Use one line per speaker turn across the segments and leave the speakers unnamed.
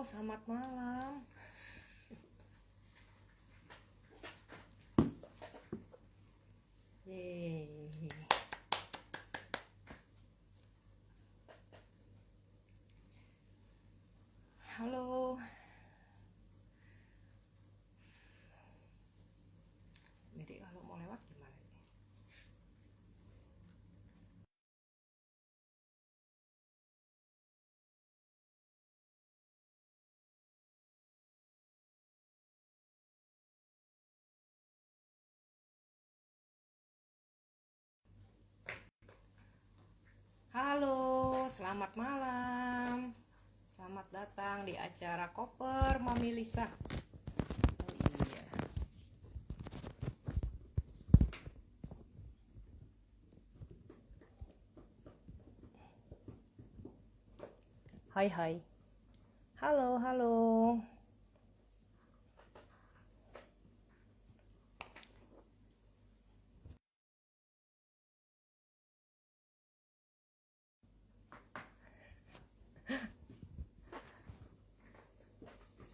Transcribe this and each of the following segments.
Selamat malam. Yeay. Halo. Jadi kalau mau lewat gimana nih? Halo, selamat malam. Selamat datang di acara Koper Mami Lisa. Oh iya. Hai hai. Halo, halo.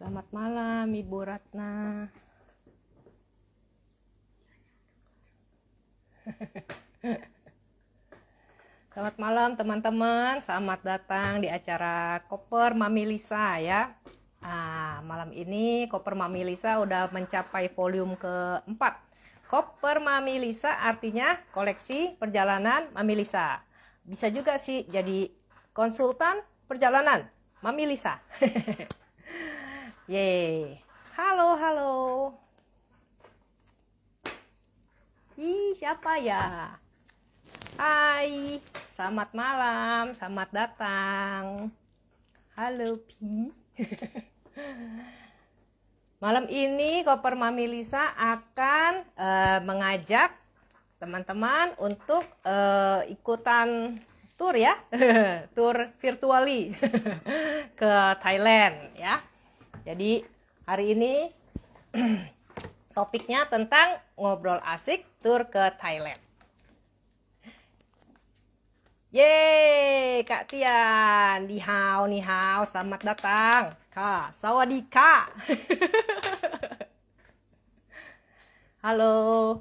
Selamat malam Ibu Ratna. Selamat malam teman-teman, selamat datang di acara Koper Mami Lisa ya. Malam ini Koper Mami Lisa udah mencapai volume keempat. Koper Mami Lisa artinya koleksi perjalanan Mami Lisa. Bisa juga sih jadi konsultan perjalanan Mami Lisa. Yeay. Halo, halo. Ih, siapa ya? Hai, selamat malam, selamat datang. Halo Pi. Malam ini Koper Mami Lisa akan mengajak teman-teman untuk ikutan tour ya, tour virtually ke Thailand ya. Jadi hari ini topiknya tentang ngobrol asik tour ke Thailand. Yeay, Kak Tian, ni hao, selamat datang. Kak, sawadika. Halo.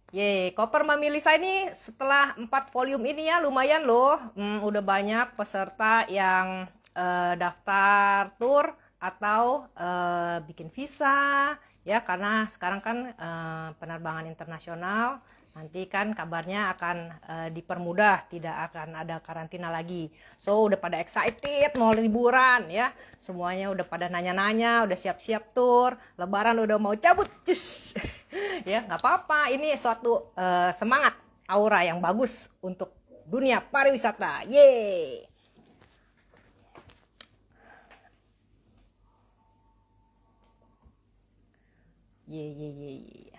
Yeay, Koper Mami Lisa ini setelah 4 volume ini ya lumayan loh. Udah banyak peserta yang daftar tour atau bikin visa ya, karena sekarang kan penerbangan internasional. Nanti kan kabarnya akan dipermudah, tidak akan ada karantina lagi. So udah pada excited mau liburan ya. Semuanya udah pada nanya-nanya, udah siap-siap tour. Lebaran udah mau cabut, cus. Ya nggak apa-apa. Ini suatu semangat, aura yang bagus untuk dunia pariwisata. Yeay. Yeay.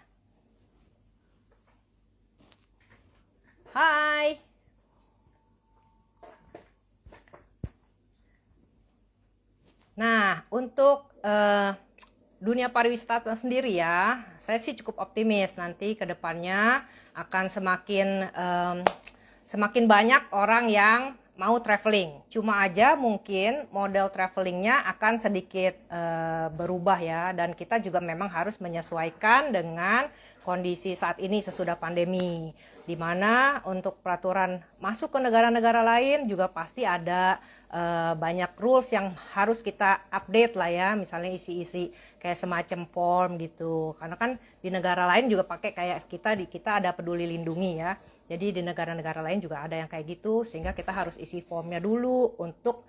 Hai. Nah, untuk dunia pariwisata sendiri ya, saya sih cukup optimis nanti ke depannya akan semakin banyak orang yang mau traveling. Cuma aja mungkin model travelingnya akan sedikit berubah ya, dan kita juga memang harus menyesuaikan dengan kondisi saat ini sesudah pandemi, di mana untuk peraturan masuk ke negara-negara lain juga pasti ada banyak rules yang harus kita update lah ya, misalnya isi-isi kayak semacam form gitu, karena kan di negara lain juga pakai kayak kita ada peduli lindungi ya, jadi di negara-negara lain juga ada yang kayak gitu, sehingga kita harus isi formnya dulu untuk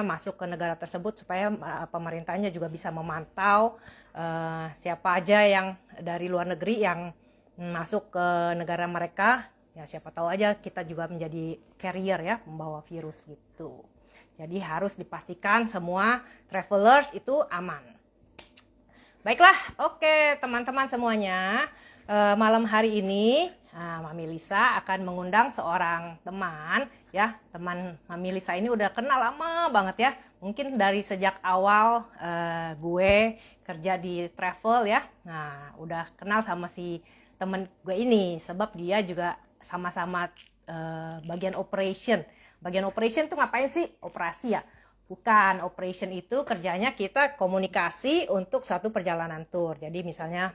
masuk ke negara tersebut, supaya pemerintahnya juga bisa memantau siapa aja yang dari luar negeri yang masuk ke negara mereka. Ya siapa tahu aja kita juga menjadi carrier ya, membawa virus gitu. Jadi harus dipastikan semua travelers itu aman. Baiklah, oke teman-teman semuanya. Malam hari ini Mami Lisa akan mengundang seorang teman ya. Teman Mami Lisa ini udah kenal lama banget ya. Mungkin dari sejak awal gue kerja di travel ya. Nah, udah kenal sama si temen gue ini, sebab dia juga sama-sama bagian operation. Bagian operation tuh ngapain sih? Operasi ya. Bukan, operation itu kerjanya kita komunikasi untuk suatu perjalanan tour. Jadi misalnya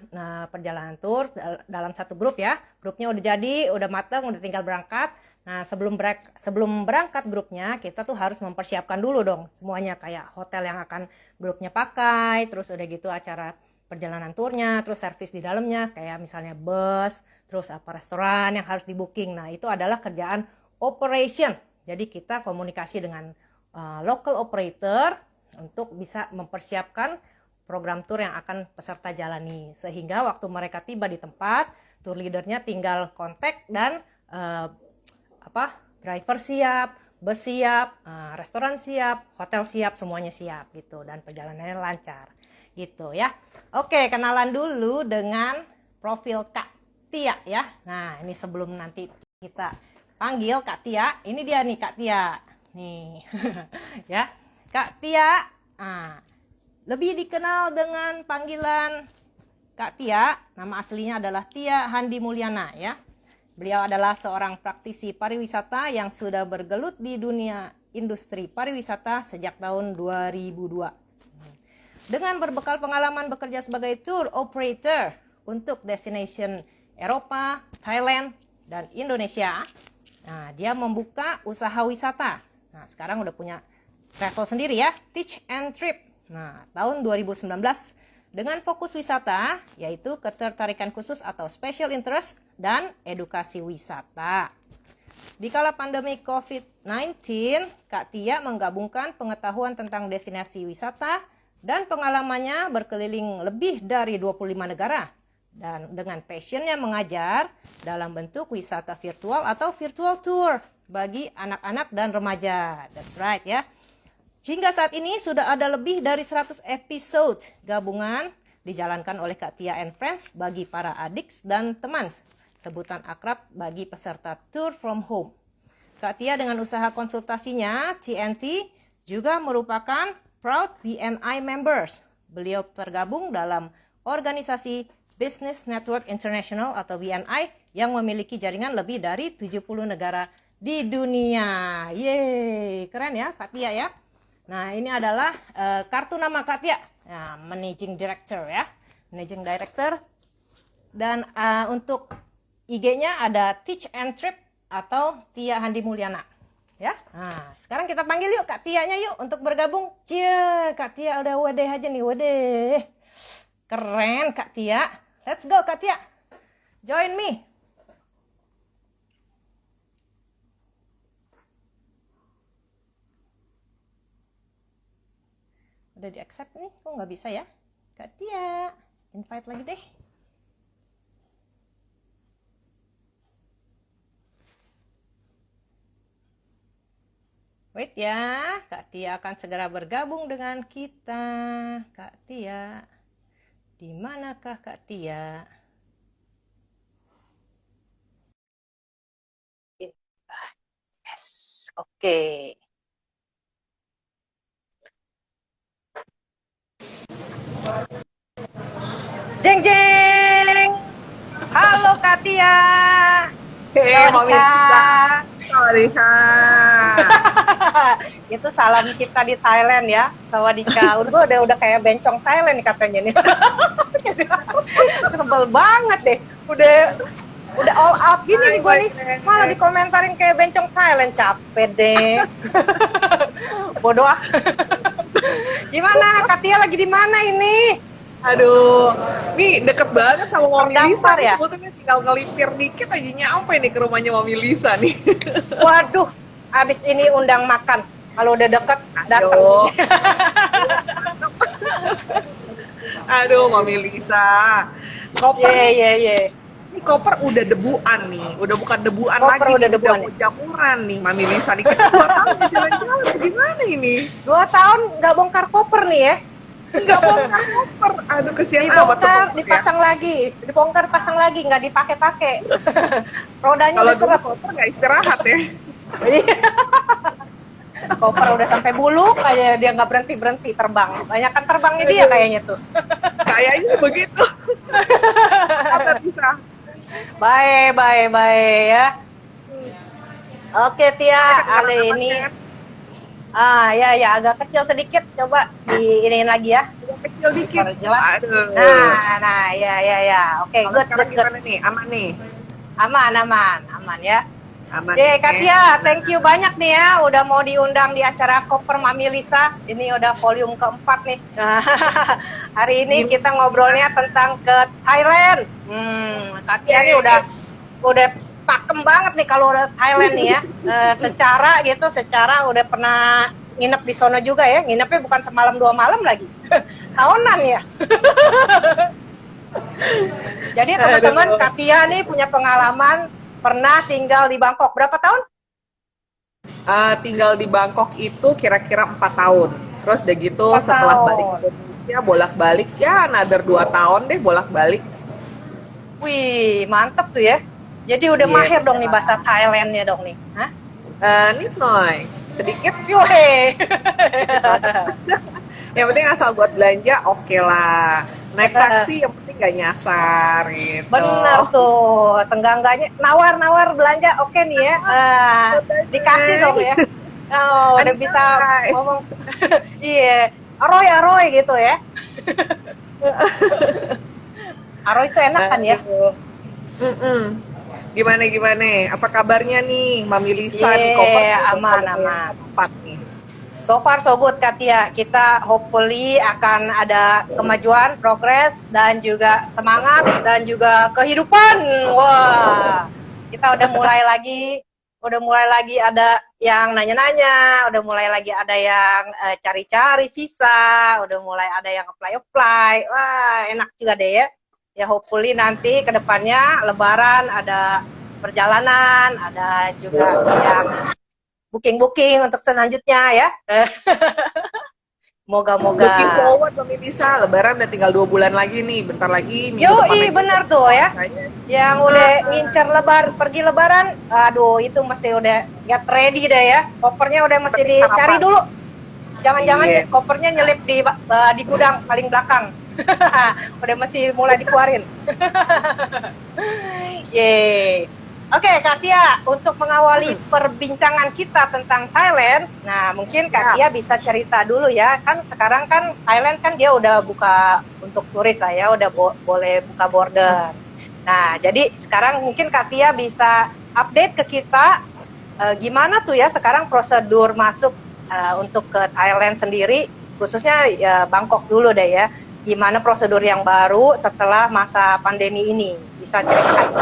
perjalanan tour dalam satu grup ya, grupnya udah jadi, udah matang, udah tinggal berangkat. Nah sebelum berangkat grupnya, kita tuh harus mempersiapkan dulu dong semuanya, kayak hotel yang akan grupnya pakai, terus udah gitu acara perjalanan turnya, terus servis di dalamnya, kayak misalnya bus, terus apa restoran yang harus di booking. Nah itu adalah kerjaan operation. Jadi kita komunikasi dengan local operator untuk bisa mempersiapkan program tour yang akan peserta jalani, sehingga waktu mereka tiba di tempat, tour leadernya tinggal kontak dan driver siap, bus siap, restoran siap, hotel siap, semuanya siap gitu, dan perjalanannya lancar gitu ya. Oke, kenalan dulu dengan profil Kak Tia ya. Nah ini sebelum nanti kita panggil Kak Tia, ini dia nih Kak Tia nih. Ya, Kak Tia lebih dikenal dengan panggilan Kak Tia. Nama aslinya adalah Tia Handi Mulyana ya. Beliau adalah seorang praktisi pariwisata yang sudah bergelut di dunia industri pariwisata sejak tahun 2002. Dengan berbekal pengalaman bekerja sebagai tour operator untuk destination Eropa, Thailand, dan Indonesia, dia membuka usaha wisata. Nah, sekarang udah punya travel sendiri ya, Teach and Trip. Nah, tahun 2019 dengan fokus wisata, yaitu ketertarikan khusus atau special interest dan edukasi wisata. Di kala pandemi COVID-19, Kak Tia menggabungkan pengetahuan tentang destinasi wisata dan pengalamannya berkeliling lebih dari 25 negara. Dan dengan passionnya mengajar dalam bentuk wisata virtual atau virtual tour bagi anak-anak dan remaja. That's right ya. Hingga saat ini sudah ada lebih dari 100 episode gabungan dijalankan oleh Kak Tia and Friends bagi para adik dan teman, sebutan akrab bagi peserta Tour from Home. Kak Tia dengan usaha konsultasinya TNT juga merupakan proud BNI members. Beliau tergabung dalam organisasi Business Network International atau BNI yang memiliki jaringan lebih dari 70 negara di dunia. Yeay, keren ya Kak Tia ya. Nah ini adalah kartu nama Kak Tia, nah, Managing Director ya, Managing Director. Dan untuk IG-nya ada Teach and Trip atau Tia Handi Mulyana. Ya, nah sekarang kita panggil yuk Kak Tia-nya yuk untuk bergabung. Cie, Kak Tia udah wedeh aja nih, wedeh. Keren Kak Tia. Let's go Kak Tia. Join me. Udah di accept nih, kok nggak bisa ya? Kak Tia, invite lagi deh. Wait ya, Kak Tia akan segera bergabung dengan kita. Kak Tia, di manakah Kak Tia? Yes, oke. Jeng jeng. Halo Kak Tia.
Mami Lisa. Sawadika.
Itu salam kita di Thailand ya. Sawadika. Udah kayak bencong Thailand nih katanya nih. Sebel banget deh. Udah all out gini nih gue nih. Malah dikomentarin kayak bencong Thailand. Capek deh. Bodoh ah. Gimana? Kak Tia lagi di mana ini?
Aduh, nih deket banget sama Mami Lisa
ya?
Sebetulnya tinggal ngelipir dikit aja nyampe nih ke rumahnya Mami Lisa nih.
Waduh, abis ini undang makan. Kalau udah deket, datang.
Aduh, Mami Lisa. Koper
Iya.
Ini koper udah debuan nih, udah bukan debuan
koper
lagi,
udah debuan
udah jamuran nih Mami Lisa nih. Kita 2 tahun jalan-jalan, gimana ini?
2 tahun nggak bongkar koper nih ya?
Nggak bongkar koper, aduh kesian amat tuh.
Dipasang lagi, dibongkar pasang lagi, nggak dipakai-pakai. Rodanya udah seret.
Koper nggak istirahat ya?
Koper udah sampai Buluk aja dia nggak berhenti terbang. Banyak kan terbangnya dia kayaknya tuh.
Kayaknya begitu. Apa bisa?
Baik ya. Oke Tia, hari ini Ya, ya, agak kecil sedikit. Coba di iniin lagi ya.
Agak kecil dikit.
Perjelas.
Aduh.
Ya, ya, ya. Oke,
Kalau
good,
sekarang
good, good.
gimana nih? Aman nih?
Aman, aman, aman ya.
Aman nih.
Katia, thank
Nah,
you banyak nih ya, udah mau diundang di acara Koper Mami Lisa. Ini udah volume keempat nih. Nah, hari ini kita ngobrolnya tentang ke Thailand. Katia nih udah pakem banget nih kalau udah Thailand nih ya. Secara udah pernah nginep di sono juga ya. Nginepnya bukan semalam 2 malam lagi. Tahunan ya. Jadi teman-teman, Katia nih punya pengalaman pernah tinggal di Bangkok. Berapa tahun?
tinggal di Bangkok itu kira-kira 4 tahun. Terus udah gitu
4
setelah balik
tahun.
ke Indonesia bolak-balik ya another 2 tahun deh bolak-balik.
Wih, mantep tuh ya. Jadi udah mahir dong nih bahasa Thailandnya dong nih. Hah?
Nitnoy, sedikit.
Yuhe.
Yang penting asal buat belanja oke lah. Naik taksi yang penting gak nyasar gitu.
Bener tuh. Senggangganya nawar-nawar belanja oke nih ya. Dikasih dong ya. Oh, udah bisa ngomong. Iya. Aroy gitu ya. Aroy itu enak kan ya?
Gimana? Apa kabarnya nih, Mami Lisa di
Iya,
Koper?
aman.
Empat nih.
So far so good Katia. Kita hopefully akan ada kemajuan, progres, dan juga semangat dan juga kehidupan. Wah, kita udah mulai lagi ada yang nanya-nanya, udah mulai lagi ada yang cari-cari visa, udah mulai ada yang apply. Wah, enak juga deh ya. Ya hopefully nanti ke depannya Lebaran ada perjalanan, ada juga yang booking untuk selanjutnya ya. Moga-moga.
Looking forward Mami Lisa, Lebaran udah tinggal 2 bulan lagi nih, bentar lagi minggu depan
Yoi,
lagi.
benar tuh ya. Yang udah ngincer pergi lebaran, aduh itu mesti udah get ready deh ya. Kopernya udah mesti dicari dulu. Jangan-jangan kopernya nyelip di gudang paling belakang. Udah mesti mulai dikeluarin. Yeay. Oke, Katia, untuk mengawali perbincangan kita tentang Thailand, nah mungkin Katia bisa cerita dulu ya, kan sekarang kan Thailand kan dia udah buka untuk turis lah ya, udah boleh buka border. Nah, jadi sekarang mungkin Katia bisa update ke kita gimana tuh ya sekarang prosedur masuk untuk ke Thailand sendiri, khususnya ya Bangkok dulu deh ya. Gimana prosedur yang baru setelah masa pandemi ini? Bisa ceritakan?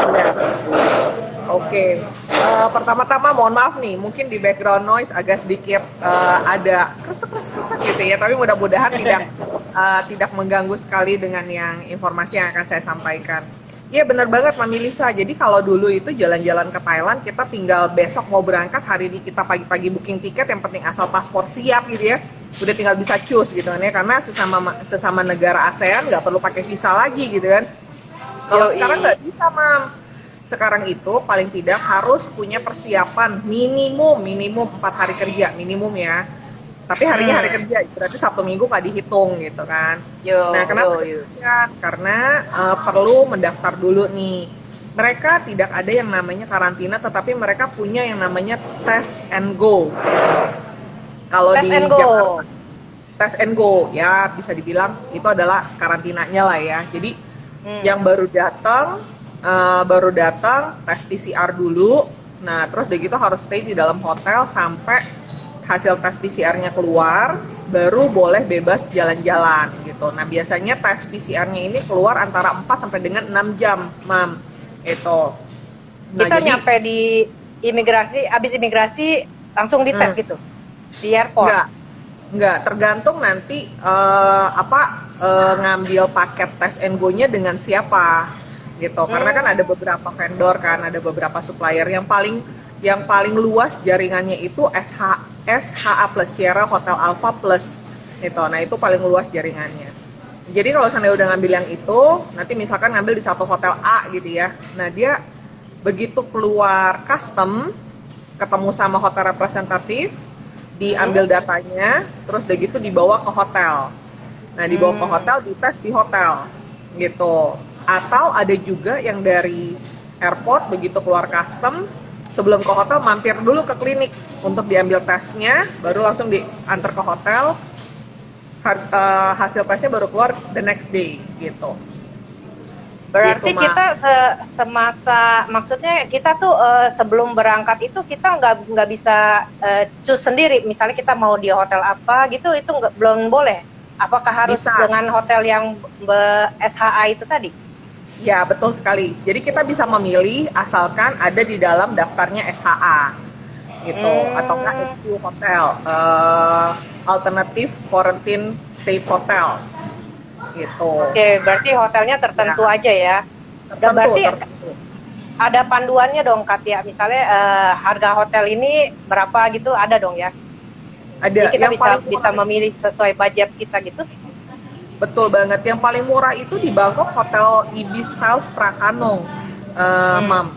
Oke. Pertama-tama mohon maaf nih, mungkin di background noise agak sedikit ada kresek gitu ya, tapi mudah-mudahan tidak mengganggu sekali dengan yang informasi yang akan saya sampaikan. Iya benar banget Mami Lisa, jadi kalau dulu itu jalan-jalan ke Thailand, kita tinggal besok mau berangkat, hari ini kita pagi-pagi booking tiket, yang penting asal paspor siap gitu ya, udah tinggal bisa cus gitu kan ya, karena sesama negara ASEAN nggak perlu pakai visa lagi gitu kan. Kalau sekarang nggak bisa Mam. Sekarang itu paling tidak harus punya persiapan minimum 4 hari kerja minimum ya. Tapi harinya hari kerja, berarti Sabtu Minggu nggak dihitung gitu kan. Nah kenapa? Karena perlu mendaftar dulu nih. Mereka tidak ada yang namanya karantina, tetapi mereka punya yang namanya test and go. Kalau di Jakarta, test and go ya bisa dibilang itu adalah karantinanya lah ya. Jadi yang baru datang tes PCR dulu. Nah, terus udah gitu harus stay di dalam hotel sampai hasil tes PCR-nya keluar, baru boleh bebas jalan-jalan gitu. Nah, biasanya tes PCR-nya ini keluar antara 4 sampai dengan 6 jam, Mam. Itu.
Nah, kita nyampe di imigrasi, habis imigrasi langsung dites gitu. Di airport.
Enggak, tergantung nanti ngambil paket tes and go-nya dengan siapa gitu. Karena kan ada beberapa vendor kan, ada beberapa supplier yang paling luas jaringannya itu SHA Plus, Sierra Hotel Alpha Plus gitu. Nah, itu paling luas jaringannya. Jadi kalau saya udah ngambil yang itu, nanti misalkan ngambil di satu hotel A gitu ya. Nah, dia begitu keluar custom, ketemu sama hotel representatif, diambil datanya, terus udah gitu dibawa ke hotel. Nah, dibawa ke hotel, dites di hotel gitu. Atau ada juga yang dari airport begitu keluar custom sebelum ke hotel mampir dulu ke klinik untuk diambil tesnya, baru langsung diantar ke hotel. Hasil tesnya baru keluar the next day gitu.
Berarti
Gitu,
kita semasa, maksudnya kita tuh sebelum berangkat itu kita nggak bisa choose sendiri. Misalnya kita mau di hotel apa gitu, itu belum boleh. Apakah harus
Bisa.
dengan hotel yang SHA itu tadi?
Ya, betul sekali. Jadi kita bisa memilih asalkan ada di dalam daftarnya SHA gitu, atau enggak HQ hotel, alternative quarantine state hotel gitu.
Oke, berarti hotelnya tertentu
Ya,
aja ya. Dan berarti
tertentu.
ada panduannya dong, Katia. Misalnya harga hotel ini berapa gitu, ada dong ya.
Ada
Jadi kita
yang
bisa memilih sesuai budget kita gitu.
betul banget. Yang paling murah itu di Bangkok Hotel Ibis Styles Prakanong, Mam.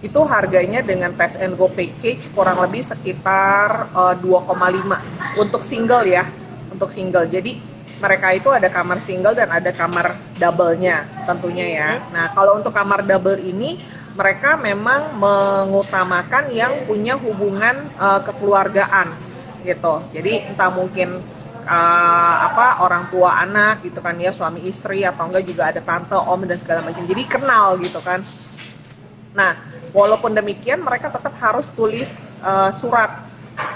Itu harganya dengan Test and Go package kurang lebih sekitar 2,5 untuk single ya, untuk single. Jadi mereka itu ada kamar single dan ada kamar double-nya tentunya ya. Nah, kalau untuk kamar double ini mereka memang mengutamakan yang punya hubungan kekeluargaan gitu. Jadi entah mungkin orang tua anak gitu kan ya, suami istri, atau enggak juga ada tante, om dan segala macam. Jadi kenal gitu kan. Nah, walaupun demikian mereka tetap harus tulis surat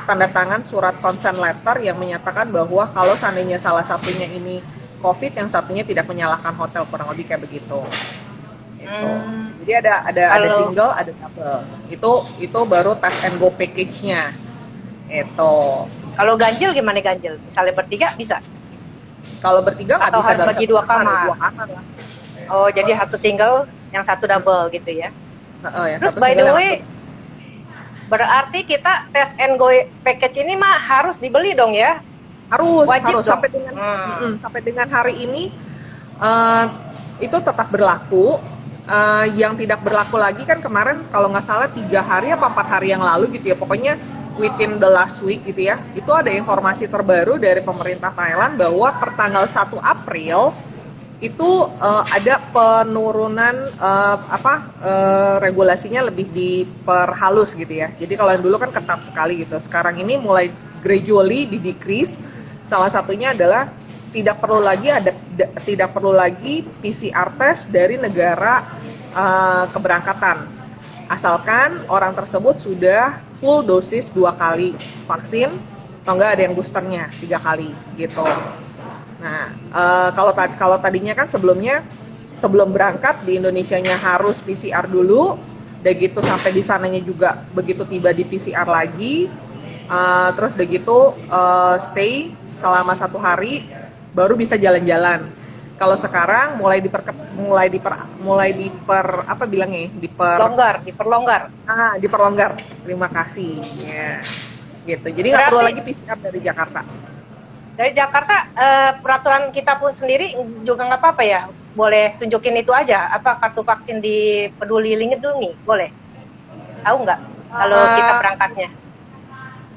tanda tangan, surat consent letter yang menyatakan bahwa kalau seandainya salah satunya ini COVID, yang satunya tidak menyalahkan hotel, kurang lebih kayak begitu. Gitu. Jadi ada single, ada double. Itu baru Test and Go package-nya. Itu.
Kalau ganjil gimana ganjil? Misalnya bertiga bisa?
Kalau bertiga nggak
Atau
bisa
harus bagi dua kamar?
Lah.
Oh, jadi satu single, yang satu double gitu ya.
Yang
Terus
satu
by the
single,
way, berarti kita Test and Go package ini mah harus dibeli dong ya?
harus
dong?
sampai dengan hari ini itu tetap berlaku. Yang tidak berlaku lagi kan kemarin kalau nggak salah 3 hari apa 4 hari yang lalu gitu ya, pokoknya within the last week gitu ya, itu ada informasi terbaru dari pemerintah Thailand bahwa pertanggal 1 April itu ada penurunan regulasinya lebih diperhalus gitu ya. Jadi kalau yang dulu kan ketat sekali gitu, sekarang ini mulai gradually di decrease. Salah satunya adalah tidak perlu lagi PCR test dari negara keberangkatan, asalkan orang tersebut sudah full dosis 2 kali vaksin, atau enggak ada yang boosternya 3 kali gitu. Nah, kalau tadinya kan sebelum berangkat di Indonesianya harus PCR dulu, udah gitu sampai di sananya juga begitu tiba di PCR lagi, terus udah gitu stay selama 1 hari baru bisa jalan-jalan. Kalau sekarang diperlonggar. Terima kasih. Ya. Gitu. Jadi nggak perlu lagi PCR dari Jakarta.
Dari Jakarta peraturan kita pun sendiri juga nggak apa-apa ya? Boleh tunjukin itu aja, apa kartu vaksin di Peduli Lindungi, boleh? Tahu nggak kalau kita berangkatnya?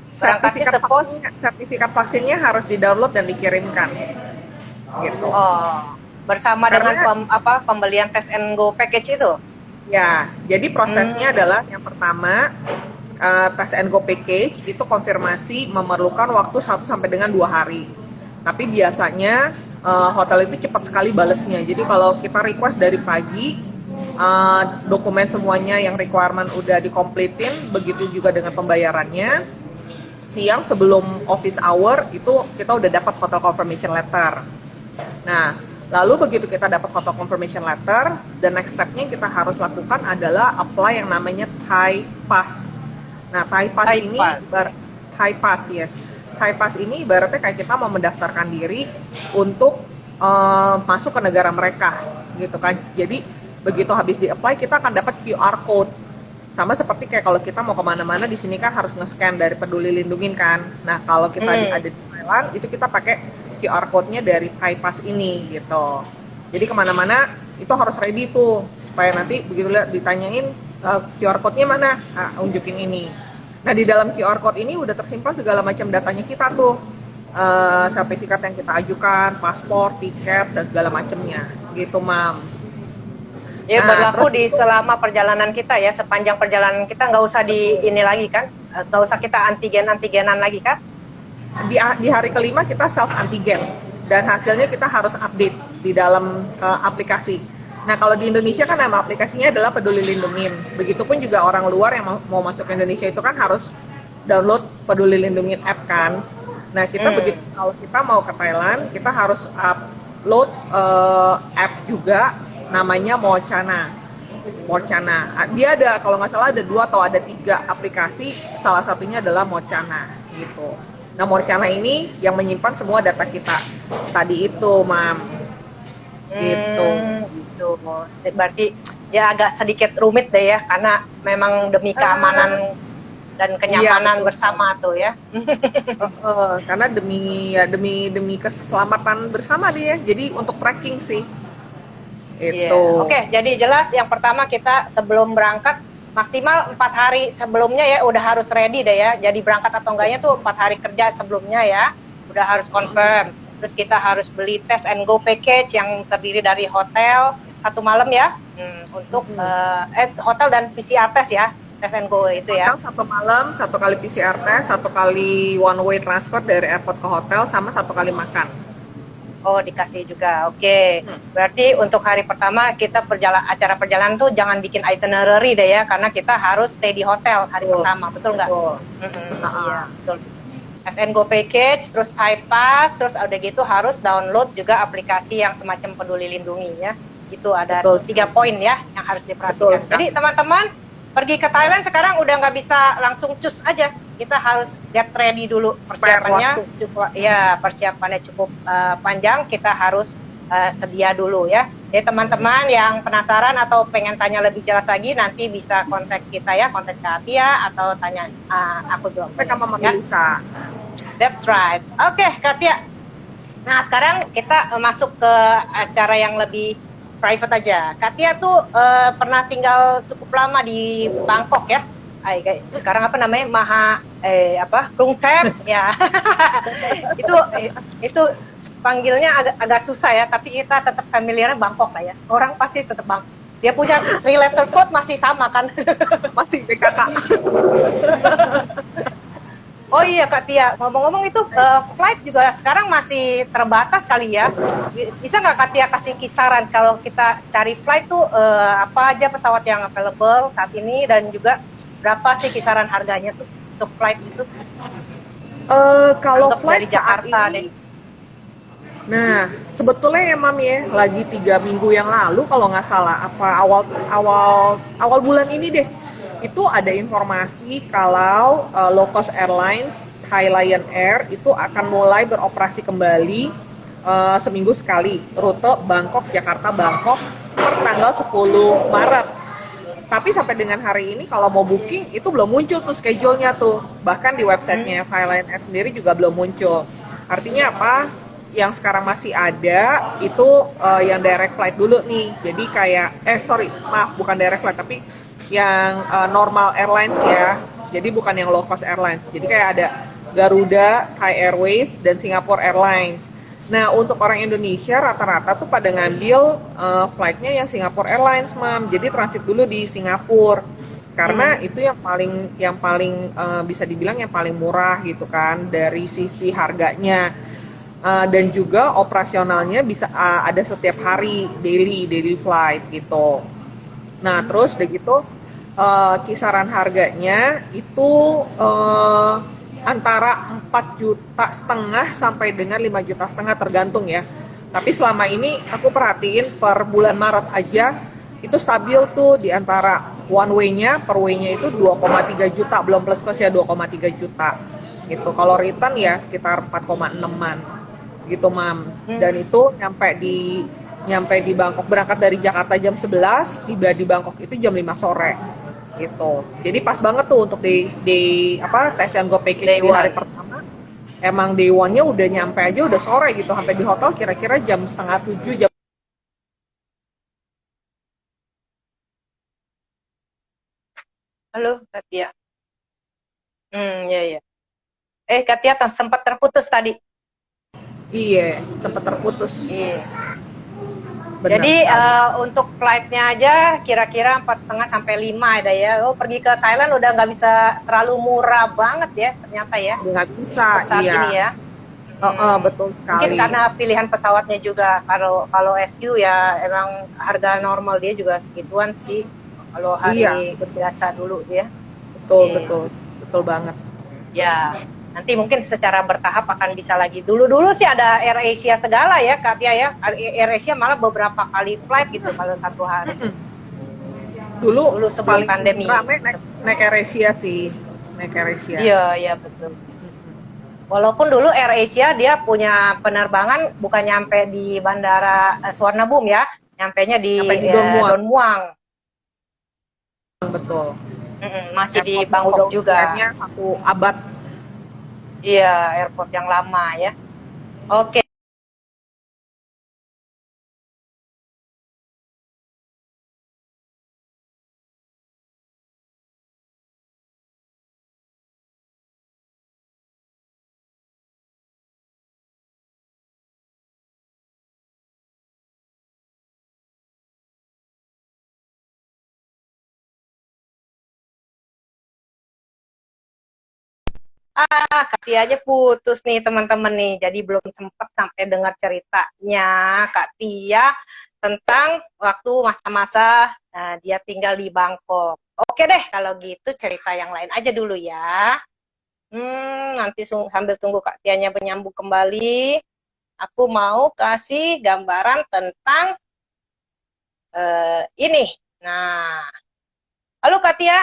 Sertifikat vaksinnya harus di-download dan dikirimkan. Gitu.
Oh, bersama dengan pembelian Test and Go package itu?
Ya, jadi prosesnya adalah yang pertama Test and Go package itu konfirmasi memerlukan waktu 1 sampai dengan 2 hari. Tapi biasanya hotel itu cepat sekali balesnya. Jadi kalau kita request dari pagi, dokumen semuanya yang requirement udah dikompletin, begitu juga dengan pembayarannya. Siang sebelum office hour itu kita udah dapat hotel confirmation letter. Nah, lalu begitu kita dapat hotel confirmation letter, the next step-nya kita harus lakukan adalah apply yang namanya Thai Pass. Nah, Thai Pass ini ibaratnya kayak kita mau mendaftarkan diri untuk masuk ke negara mereka, gitu kan. Jadi begitu habis di-apply kita akan dapat QR code. Sama seperti kayak kalau kita mau kemana-mana di sini kan harus nge-scan dari Peduli Lindungin kan. Nah, kalau kita ada di Thailand itu kita pakai QR code-nya dari Thai Pass ini gitu. Jadi kemana-mana itu harus ready tuh, supaya nanti begitu ditanyain QR code-nya mana, unjukin ini. Nah, di dalam QR code ini udah tersimpan segala macam datanya kita tuh, sertifikat yang kita ajukan, paspor, tiket, dan segala macamnya gitu, Mam.
Ya
Nah,
berlaku
terus
di selama perjalanan kita ya, sepanjang perjalanan kita nggak usah di ini lagi kan, nggak usah kita antigenan lagi kan?
di hari kelima kita self antigen dan hasilnya kita harus update di dalam aplikasi. Nah, kalau di Indonesia kan nama aplikasinya adalah Peduli Lindungi. Begitupun juga orang luar yang mau masuk ke Indonesia itu kan harus download Peduli Lindungi app kan. Nah, kita begitu kalau kita mau ke Thailand, kita harus upload app juga namanya Mocana. Mocana. Dia ada kalau nggak salah ada 2 atau ada 3 aplikasi, salah satunya adalah Mocana gitu. Nah, Mocana ini yang menyimpan semua data kita. Tadi itu, Mam. Gitu.
Gitu. Berarti ya agak sedikit rumit deh ya, karena memang demi keamanan dan kenyamanan
Iya,
bersama tuh ya.
karena demi keselamatan bersama dia. Jadi untuk tracking sih.
Iya.
Itu.
Oke, jadi jelas yang pertama kita sebelum berangkat maksimal 4 hari sebelumnya ya udah harus ready deh ya. Jadi berangkat atau enggaknya tuh 4 hari kerja sebelumnya ya. Udah harus confirm. Terus kita harus beli test and go package yang terdiri dari hotel 1 malam ya. Untuk hotel dan PCR test ya. Test and go itu ya.
Hotel 1 malam, 1 kali PCR test, 1 kali one way transfer dari airport ke hotel, sama 1 kali makan.
Oh, dikasih juga. Oke. Berarti untuk hari pertama kita acara perjalanan tuh jangan bikin itinerary deh ya, karena kita harus stay di hotel hari pertama, betul nggak? Iya, betul. S&Go package, terus Thai Pass, terus udah gitu harus download juga aplikasi yang semacam Peduli Lindungi ya. Itu ada 3 poin ya yang harus diperhatikan. Jadi teman-teman pergi ke Thailand sekarang udah nggak bisa langsung cus aja. Kita harus get ready dulu, persiapannya cukup ya, persiapannya cukup panjang, kita harus sedia dulu ya. Jadi teman-teman yang penasaran atau pengen tanya lebih jelas lagi nanti bisa kontak kita ya, kontak Katia atau tanya aku juga.
Mama bisa.
That's right. Oke, Katia. Nah, sekarang kita masuk ke acara yang lebih private aja. Katia tuh pernah tinggal cukup lama di Bangkok ya. Sekarang apa namanya Krungthep ya. itu panggilnya agak susah ya, tapi kita tetap familiarnya Bangkok lah ya. Orang pasti tetap Bangkok. Dia punya 3 letter code masih sama kan?
Masih BKK.
Oh iya Kak Tia, ngomong-ngomong itu flight juga sekarang masih terbatas kali ya. Bisa nggak Kak Tia kasih kisaran kalau kita cari flight tuh apa aja pesawat yang available saat ini dan juga berapa sih kisaran harganya tuh untuk flight itu?
Kalau flight
dari Jakarta
ini, nah sebetulnya ya Mam ya, lagi 3 minggu yang lalu kalau nggak salah, apa awal bulan ini deh, itu ada informasi kalau low cost airlines Thai Lion Air itu akan mulai beroperasi kembali seminggu sekali rute Bangkok Jakarta Bangkok per tanggal 10 Maret. Tapi sampai dengan hari ini kalau mau booking itu belum muncul tuh schedule-nya tuh. Bahkan di websitenya Thai Lion Air sendiri juga belum muncul. Artinya apa? Yang sekarang masih ada itu yang direct flight dulu nih. Jadi kayak bukan direct flight tapi yang normal airlines ya. Jadi bukan yang low cost airlines. Jadi kayak ada Garuda, Thai Airways dan Singapore Airlines. Nah, untuk orang Indonesia rata-rata tuh pada ngambil flightnya yang Singapore Airlines, Mam. Jadi transit dulu di Singapura. Karena itu yang paling bisa dibilang yang paling murah gitu kan dari sisi harganya. Dan juga operasionalnya bisa ada setiap hari daily flight gitu. Nah, terus udah gitu kisaran harganya itu antara 4,5 juta sampai dengan 5,5 juta tergantung ya. Tapi selama ini aku perhatiin per bulan Maret aja itu stabil tuh di antara one way-nya per way-nya itu 2,3 juta, belum plus ya 2,3 juta gitu. Kalau return ya sekitar 4,6-an gitu, Mam. Dan itu nyampe di Bangkok, berangkat dari Jakarta jam 11, tiba di Bangkok itu jam 5 sore gitu. Jadi pas banget tuh untuk tes and go package di hari pertama. Emang day one-nya udah nyampe aja udah sore gitu, sampai di hotel kira-kira jam 6:30 jam.
Halo Katia. Ya. Katia sempat terputus tadi.
Iya, sempat terputus.
Iya.
benar
Jadi
sekali.
untuk flightnya aja kira-kira 4,5 sampai 5 ada ya. Oh, pergi ke Thailand udah nggak bisa terlalu murah banget ya ternyata ya
Nggak bisa,
untuk saat
iya.
ini ya.
Betul
Mungkin
sekali.
karena pilihan pesawatnya juga. Kalau kalau SQ ya emang harga normal dia juga segituan sih. Kalau
Iya,
hari
betul.
biasa dulu ya.
Betul,
Iya.
betul. Betul banget.
Ya, nanti mungkin secara bertahap akan bisa lagi. Dulu-dulu sih ada AirAsia segala ya, Kak Tia ya. AirAsia malah beberapa kali flight gitu kalau satu hari.
Dulu
Dulu sebelum
paling
pandemi.
rame naik naik AirAsia sih. Naik AirAsia.
Iya, iya betul. Walaupun dulu AirAsia dia punya penerbangan bukan nyampe di Bandara Suvarnabhumi ya, nyampenya di
Sampai di Don Muang.
Don Muang.
Betul.
Masih di
Airportnya udah
Bangkok juga.
usianya 1 abad.
Iya, airport yang lama ya. Oke. Kak Tia aja putus nih teman-teman nih, jadi belum sempat sampai dengar ceritanya Kak Tia tentang waktu masa-masa dia tinggal di Bangkok. Oke deh, kalau gitu cerita yang lain aja dulu ya. Nanti sambil tunggu Kak Tianya menyambung kembali, aku mau kasih gambaran tentang ini. Nah, halo Kak Tia.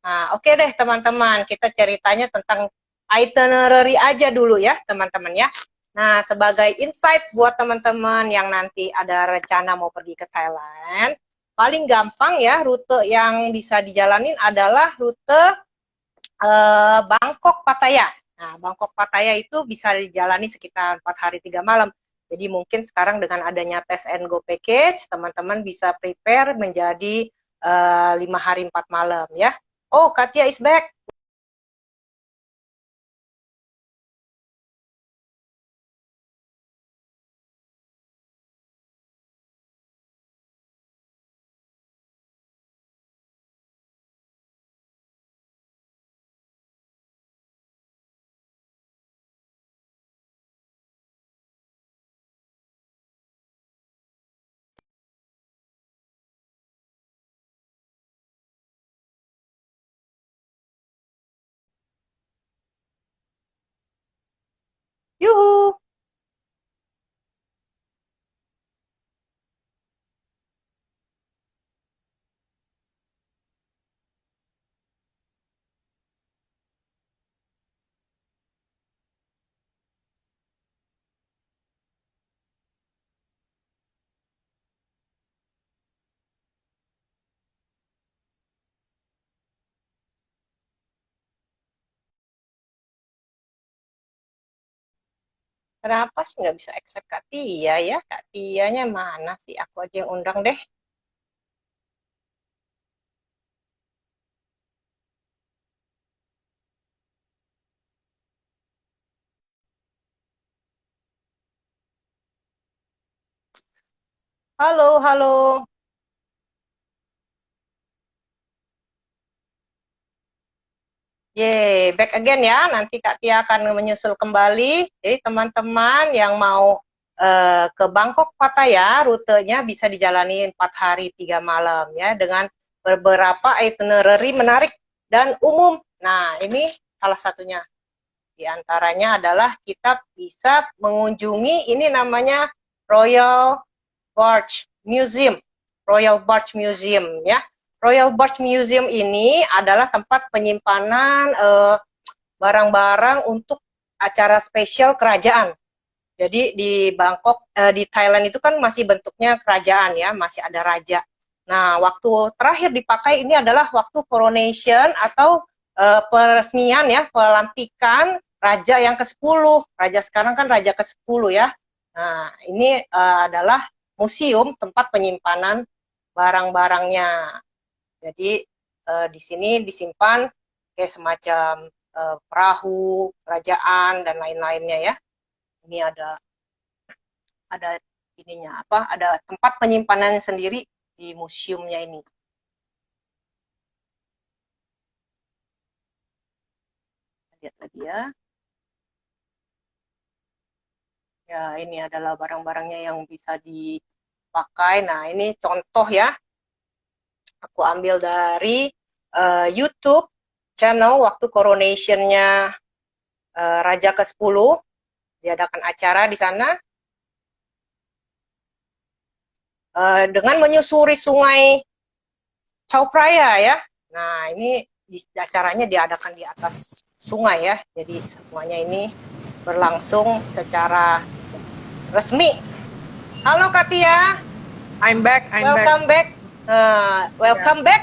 Nah, oke deh teman-teman, kita ceritanya tentang itinerary aja dulu ya teman-teman ya. Nah, sebagai insight buat teman-teman yang nanti ada rencana mau pergi ke Thailand, paling gampang ya rute yang bisa dijalanin adalah rute Bangkok Pattaya. Nah, Bangkok Pattaya itu bisa dijalani sekitar 4 hari 3 malam. Jadi mungkin sekarang dengan adanya Test and Go Package, teman-teman bisa prepare menjadi 5 hari 4 malam ya. Oh, Katia is back. Yuhu. Kenapa sih nggak bisa accept Kak Tia ya? Kak Tianya mana sih? Aku aja yang undang deh. Halo, halo. Yeay, back again ya. Nanti Kak Tia akan menyusul kembali. Jadi teman-teman yang mau ke Bangkok Pattaya, rutenya bisa dijalani 4 hari 3 malam ya dengan beberapa itinerary menarik dan umum. Nah, ini salah satunya. Di antaranya adalah kita bisa mengunjungi ini namanya Royal Barge Museum. Royal Barge Museum ya. Royal Barge Museum ini adalah tempat penyimpanan barang-barang untuk acara spesial kerajaan. Jadi di Bangkok, di Thailand itu kan masih bentuknya kerajaan ya, masih ada raja. Nah, waktu terakhir dipakai ini adalah waktu coronation atau peresmian ya, pelantikan raja yang ke-10. Raja sekarang kan raja ke-10 ya. Nah, ini adalah museum tempat penyimpanan barang-barangnya. Jadi di sini disimpan kayak semacam perahu kerajaan dan lain-lainnya ya. Ini ada ininya apa, ada tempat penyimpanannya sendiri di museumnya ini. Lihat lagi ya. Ya, ini adalah barang-barangnya yang bisa dipakai. Nah, ini contoh ya. Aku ambil dari YouTube channel waktu coronation-nya Raja ke-10. Diadakan acara di sana. Dengan menyusuri sungai Chao Phraya ya. Nah, ini acaranya diadakan di atas sungai ya. Jadi semuanya ini berlangsung secara resmi. Halo Katia.
I'm back.
Welcome back. Welcome back.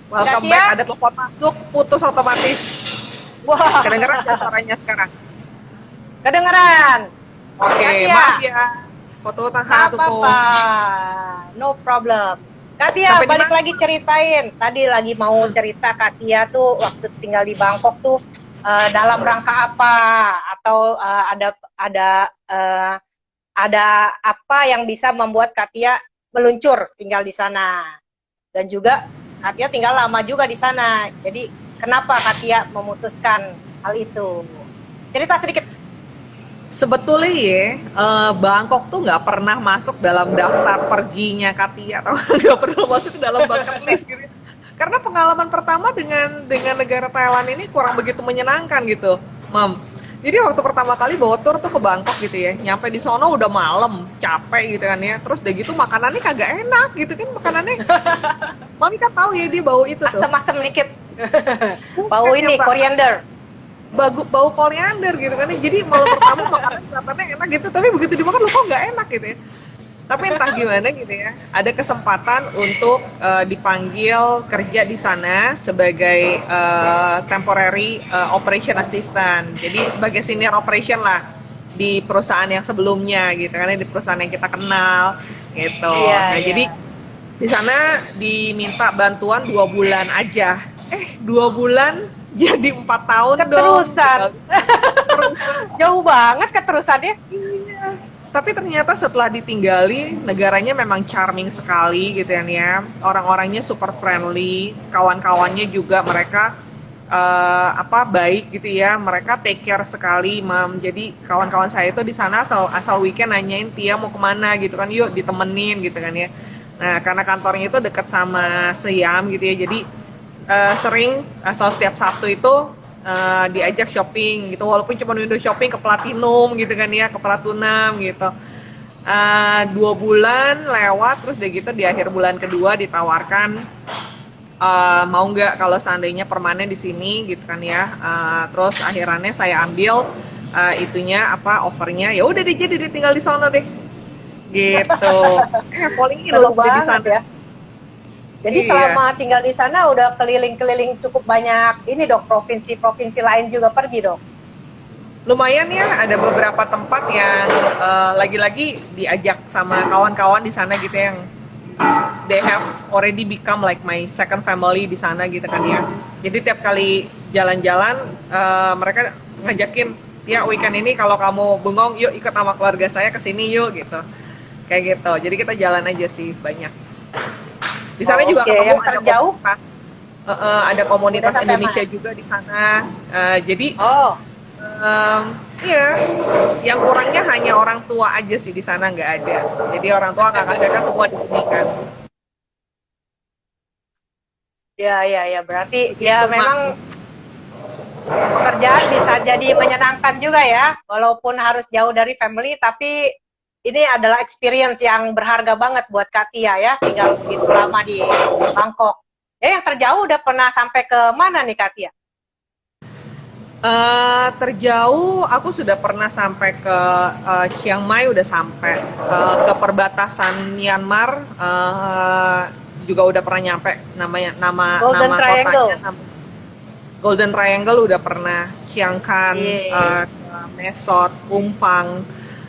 Welcome
Katia.
back. Ada telepon masuk, putus otomatis.
Wah,
Kedengeran nggak suaranya sekarang?
kedengeran.
Oke,
Katia.
maaf ya. Foto
Nggak
tahan
apa-apa. No problem. Katia,
Sampai di
balik
mana?
lagi ceritain. Tadi lagi mau cerita Katia tuh waktu tinggal di Bangkok tuh dalam rangka apa? Atau ada apa yang bisa membuat Katia meluncur tinggal di sana? Dan juga Katia tinggal lama juga di sana. Jadi kenapa Katia memutuskan hal itu? Cerita sedikit.
Sebetulnya ya, Bangkok tuh nggak pernah masuk dalam daftar perginya Katia, atau nggak pernah masuk dalam bucket list gitu. Karena pengalaman pertama dengan negara Thailand ini kurang begitu menyenangkan gitu, Mam. Jadi waktu pertama kali bawa tour tuh ke Bangkok gitu ya, nyampe di sono udah malam, capek gitu kan ya. Terus udah gitu makanannya kagak enak gitu kan, makanannya. Mami kan tahu ya dia bau itu tuh.
Asam-asam dikit. Bau ini, koriander.
Bau koriander gitu kan. Jadi malam pertama makanan kelihatannya enak gitu, tapi begitu dimakan lo kok nggak enak gitu ya. Tapi entah gimana gitu ya, ada kesempatan untuk dipanggil kerja di sana sebagai temporary operation assistant. Jadi sebagai senior operation lah di perusahaan yang sebelumnya gitu kan, di perusahaan yang kita kenal gitu.
Iya,
Nah,
iya.
jadi di sana diminta bantuan 2 bulan aja. 2 bulan jadi 4 tahun
Keterusan.
dong.
Jauh banget keterusannya.
Iya. Tapi ternyata setelah ditinggali, negaranya memang charming sekali gitu ya. Orang-orangnya super friendly, kawan-kawannya juga mereka baik gitu ya. Mereka take care sekali, Mam. Jadi kawan-kawan saya itu di sana asal weekend nanyain Tia mau kemana gitu kan, yuk ditemenin gitu kan ya. Nah, karena kantornya itu dekat sama Siam gitu ya. Jadi sering asal setiap Sabtu itu diajak shopping gitu, walaupun cuma window shopping ke Platinum gitu kan ya, ke Platinum gitu. 2 bulan lewat, terus deh gitu di akhir bulan kedua ditawarkan mau nggak kalau seandainya permanen di sini gitu kan ya. Terus akhirannya saya ambil offernya, ya udah deh jadi tinggal di sana deh gitu. Paling
Seru
di
banget
sana
ya. Jadi
Iya.
selama tinggal di sana udah keliling-keliling cukup banyak ini dok, provinsi-provinsi lain juga pergi dok.
Lumayan ya, ada beberapa tempat yang lagi-lagi diajak sama kawan-kawan di sana gitu yang they have already become like my second family di sana gitu kan ya. Jadi tiap kali jalan-jalan mereka ngajakin, ya weekend ini kalau kamu bengong yuk ikut sama keluarga saya ke sini yuk gitu. Kayak gitu. Jadi kita jalan aja sih banyak. Di sana juga ketemu
yang terjauh
ada komunitas Indonesia
mana?
juga di sana. Jadi iya, yang kurangnya hanya orang tua aja sih di sana nggak ada. Jadi orang tua kakak saya kan semua di sini kan.
Ya, berarti
Begitu,
ya
Mak.
memang pekerjaan bisa jadi menyenangkan juga ya, walaupun harus jauh dari family, tapi ini adalah experience yang berharga banget buat Katia ya, tinggal begitu lama di Bangkok. Ya, yang terjauh udah pernah sampai ke mana nih Katia?
Terjauh aku sudah pernah sampai ke Chiang Mai, udah sampai ke perbatasan Myanmar, juga udah pernah nyampe nama
Golden Triangle.
kotanya Golden Triangle udah pernah, Chiang Kan, Mesot, Umpang.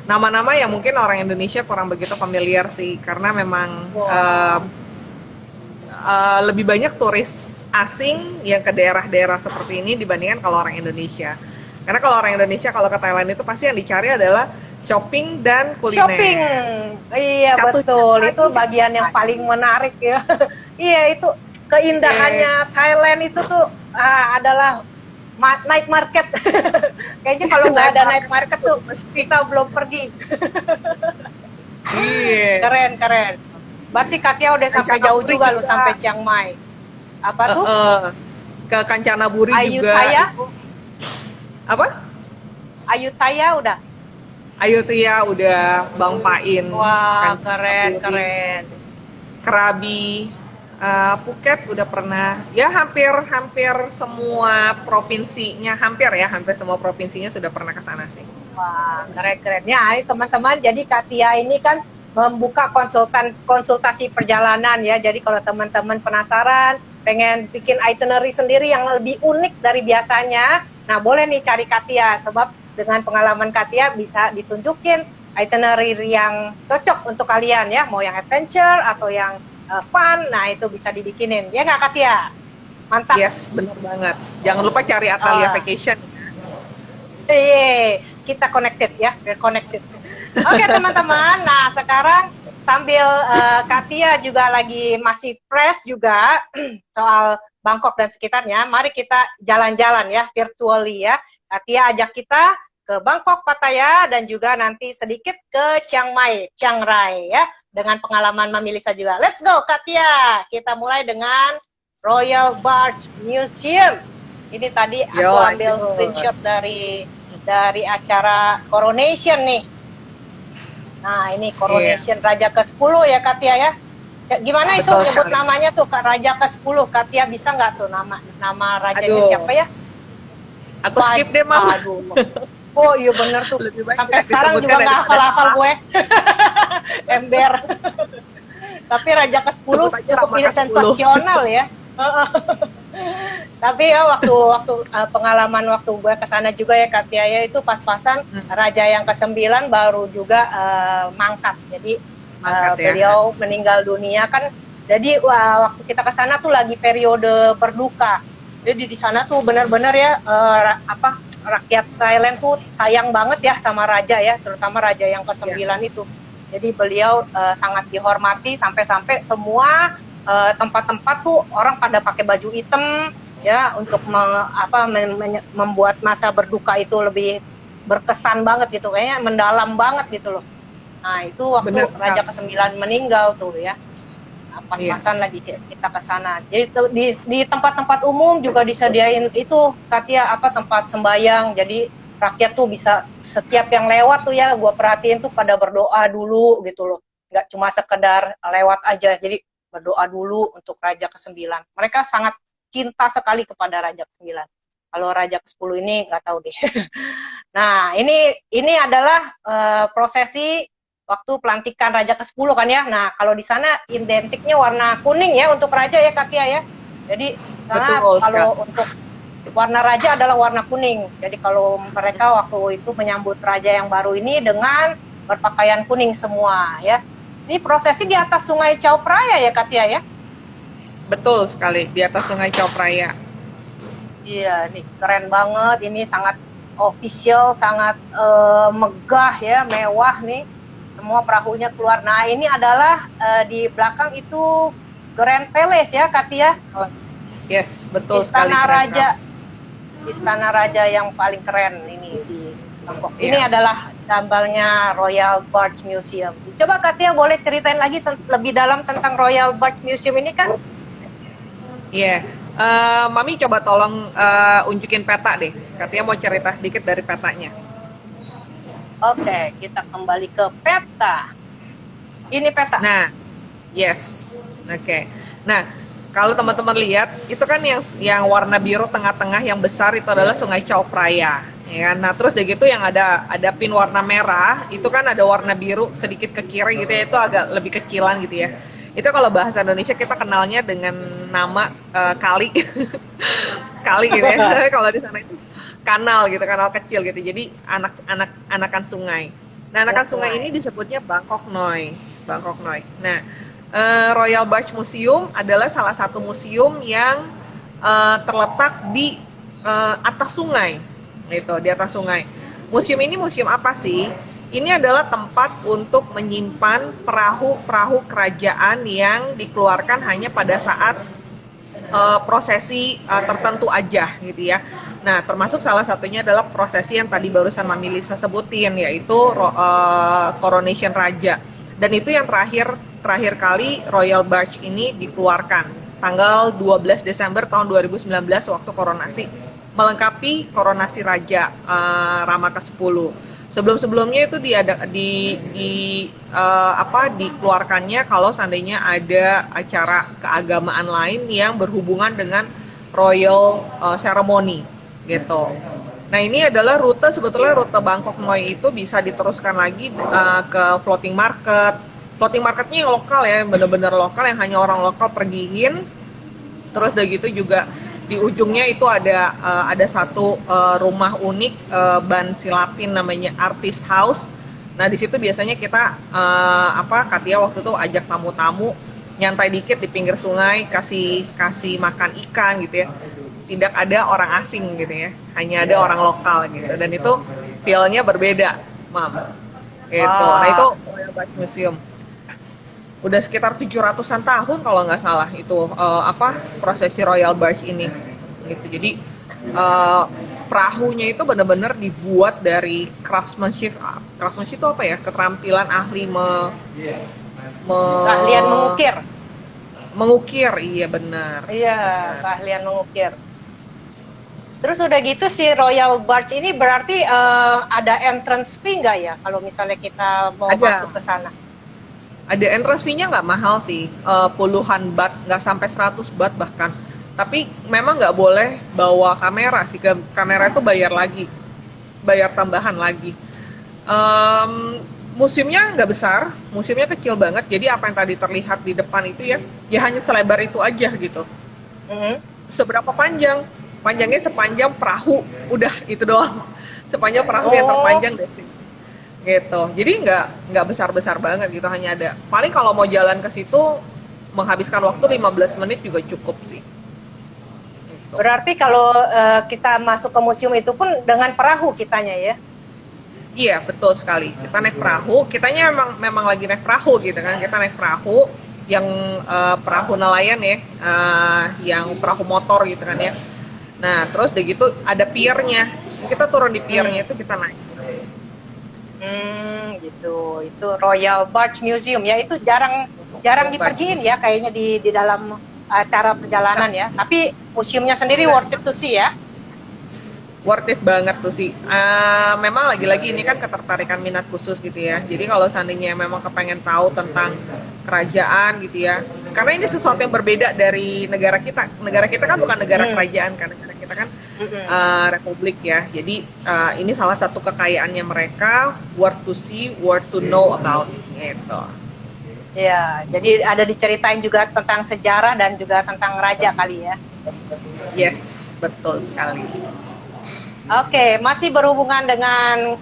Nama-nama yang mungkin orang Indonesia kurang begitu familiar sih, karena memang lebih banyak turis asing yang ke daerah-daerah seperti ini dibandingkan kalau orang Indonesia. Karena kalau orang Indonesia kalau ke Thailand itu pasti yang dicari adalah shopping dan kuliner.
Shopping, iya
Satu
betul.
lagi.
Itu bagian yang paling menarik ya. Iya itu keindahannya Thailand itu tuh adalah night market. Kayaknya kalau nggak ada night market tuh kita belum pergi.
Iya.
Keren keren. Berarti Katia udah sampai jauh
Kancanaburi
juga lu
juga.
sampai Chiang Mai. Apa tuh?
Ke Kancanaburi juga.
Ayutthaya?
Apa?
Ayutthaya udah.
Ayutthaya udah, Bang Pain.
Wah,
Kancanaburi,
keren keren.
Krabi, Phuket udah pernah. Ya hampir semua provinsinya, hampir semua provinsinya sudah pernah ke sana sih.
Wah, keren-keren. Ya, ini teman-teman, jadi Katia ini kan membuka konsultasi perjalanan ya. Jadi kalau teman-teman penasaran, pengen bikin itinerary sendiri yang lebih unik dari biasanya, nah boleh nih cari Katia, sebab dengan pengalaman Katia bisa ditunjukin itinerary yang cocok untuk kalian ya, mau yang adventure atau yang fun, nah itu bisa dibikinin. Ya nggak Katia? Mantap.
Yes, benar banget. Jangan lupa cari Atalia Vacation.
Iya, kita connected ya, we're connected. Oke teman-teman, nah sekarang sambil Katia juga lagi masih fresh juga soal Bangkok dan sekitarnya, mari kita jalan-jalan ya, virtually ya. Katia ajak kita ke Bangkok, Pattaya, dan juga nanti sedikit ke Chiang Mai, Chiang Rai ya, dengan pengalaman Mami Lisa juga. Let's go Katia, kita mulai dengan Royal Barge Museum. Ini tadi aku ambil screenshot dari acara Coronation nih. Nah, ini Coronation Raja ke-10 ya Katia ya. Gimana itu nyebut namanya tuh Raja ke-10? Katia bisa nggak tuh nama rajanya siapa ya?
Atau skip deh, Mam.
Aduh. Oh iya bener tuh. Sampai sekarang juga nggak hafal-hafal gue. Ember. Tapi Raja ke-10 cukup sensasional ya. Tapi ya waktu pengalaman waktu gue kesana juga ya Katia ya, itu pas-pasan Raja yang ke-9 baru juga mangkat. Jadi beliau meninggal dunia kan. Jadi waktu kita kesana tuh lagi periode berduka. Jadi di sana tuh benar-benar ya rakyat Thailand tuh sayang banget ya sama Raja ya, terutama Raja yang ke-9 itu. Jadi beliau sangat dihormati sampai-sampai semua tempat-tempat tuh orang pada pakai baju hitam ya untuk membuat masa berduka itu lebih berkesan banget gitu, kayaknya mendalam banget gitu loh. Nah itu waktu Raja ke-9 meninggal tuh ya, pas-pasan lagi kita ke sana. Jadi di tempat-tempat umum juga disediain itu Katia tempat sembayang. Jadi rakyat tuh bisa setiap yang lewat tuh ya, gue perhatiin tuh pada berdoa dulu gitu loh. Nggak cuma sekedar lewat aja. Jadi berdoa dulu untuk Raja ke-9. Mereka sangat cinta sekali kepada Raja ke-9. Kalau Raja ke-10 ini nggak tahu deh. Nah, ini adalah prosesi waktu pelantikan Raja ke-10 kan ya. Nah, kalau di sana identiknya warna kuning ya untuk Raja ya Katia ya. Jadi sana kalau untuk warna Raja adalah warna kuning. Jadi kalau mereka waktu itu menyambut Raja yang baru ini dengan berpakaian kuning semua ya. Ini prosesi di atas Sungai Chao Phraya ya Katia ya?
Betul sekali, di atas Sungai Chao Phraya.
Iya, nih keren banget. Ini sangat official, sangat megah ya, mewah nih. Semua perahunya keluar. Nah, ini adalah di belakang itu Grand Palace ya Katia?
Yes, betul
Istana
sekali.
Raja. Istana Raja yang paling keren ini di Bangkok. Ini adalah gambarnya Royal Barge Museum. Coba Katia boleh ceritain lagi lebih dalam tentang Royal Barge Museum ini kan?
Iya, Mami coba tolong unjukin peta deh. Katia mau cerita sedikit dari petanya.
Oke, kita kembali ke peta. Ini peta.
Nah, yes, oke. Nah, kalau teman-teman lihat, itu kan yang warna biru tengah-tengah yang besar itu adalah Sungai Chao Phraya. Ya, nah terus udah gitu yang ada pin warna merah itu kan ada warna biru sedikit ke kiri gitu ya, itu agak lebih kecilan gitu ya. Itu kalau bahasa Indonesia kita kenalnya dengan nama kali kali gitu ya. Kalau di sana itu kanal gitu, kanal kecil gitu. Jadi anakan sungai. Nah, anakan sungai ini disebutnya Bangkok Noi. Nah, Royal Barge Museum adalah salah satu museum yang terletak di atas sungai. Gitu, di atas sungai. Museum ini museum apa sih? Ini adalah tempat untuk menyimpan perahu-perahu kerajaan yang dikeluarkan hanya pada saat prosesi tertentu aja gitu ya. Nah, termasuk salah satunya adalah prosesi yang tadi barusan Mami Lisa sebutin, yaitu coronation raja. Dan itu yang terakhir kali Royal Barge ini dikeluarkan tanggal 12 Desember tahun 2019 waktu koronasi, melengkapi koronasi raja Rama ke-10. Sebelum-sebelumnya itu dikeluarkannya kalau seandainya ada acara keagamaan lain yang berhubungan dengan royal ceremony gitu. Nah, ini adalah sebetulnya rute Bangkok Noi itu bisa diteruskan lagi ke floating market. Floating marketnya yang lokal ya, benar-benar lokal yang hanya orang lokal pergiin. Terus udah gitu juga di ujungnya itu ada satu rumah unik ban silapin namanya Artist House. Nah, di situ biasanya kita Katia waktu itu ajak tamu-tamu nyantai dikit di pinggir sungai, kasih makan ikan gitu ya. Tidak ada orang asing gitu ya, hanya ada orang lokal gitu. Dan itu feel-nya berbeda, Mam. Gitu. Nah, itu Royal Barge Museum. Udah sekitar 700-an tahun kalau nggak salah itu prosesi Royal Barge ini gitu. Jadi perahunya itu benar-benar dibuat dari craftsmanship itu apa ya, keterampilan ahli
keahlian
mengukir, iya benar.
Iya, keahlian mengukir. Terus udah gitu si Royal Barge ini berarti ada entrance fee nggak ya kalau misalnya kita mau masuk ke sana?
Ada entrance fee-nya nggak mahal sih, puluhan baht, nggak sampai 100 baht bahkan. Tapi memang nggak boleh bawa kamera sih, kamera itu bayar tambahan lagi. Museumnya nggak besar, museumnya kecil banget, jadi apa yang tadi terlihat di depan itu ya hanya selebar itu aja gitu. Seberapa panjang? Panjangnya sepanjang perahu, udah itu doang. Sepanjang perahu yang terpanjang deh. Gitu. Jadi nggak besar-besar banget gitu, hanya ada. Paling kalau mau jalan ke situ menghabiskan waktu 15 menit juga cukup sih. Gitu.
Berarti kalau kita masuk ke museum itu pun dengan perahu kitanya ya?
Iya, betul sekali. Kita naik perahu, kitanya memang lagi naik perahu gitu kan. Kita naik perahu yang perahu nelayan ya, yang perahu motor gitu kan ya. Nah, terus udah gitu ada piernya. Kita turun di piernya itu kita naik.
Gitu. Itu Royal Barge Museum ya. Itu jarang dipergiin ya kayaknya di dalam acara perjalanan ya. Tapi museumnya sendiri worth it to see ya.
Worth it banget tuh sih. Memang lagi-lagi ini kan ketertarikan minat khusus gitu ya. Jadi kalau seandainya memang kepengen tahu tentang kerajaan gitu ya. Karena ini sesuatu yang berbeda dari negara kita. Negara kita kan bukan negara kerajaan kan. Negara kita kan republik ya. Jadi ini salah satu kekayaannya mereka, worth to see, worth to know about gitu.
Ya, jadi ada diceritain juga tentang sejarah dan juga tentang raja kali ya.
Yes, betul sekali.
Oke, masih berhubungan dengan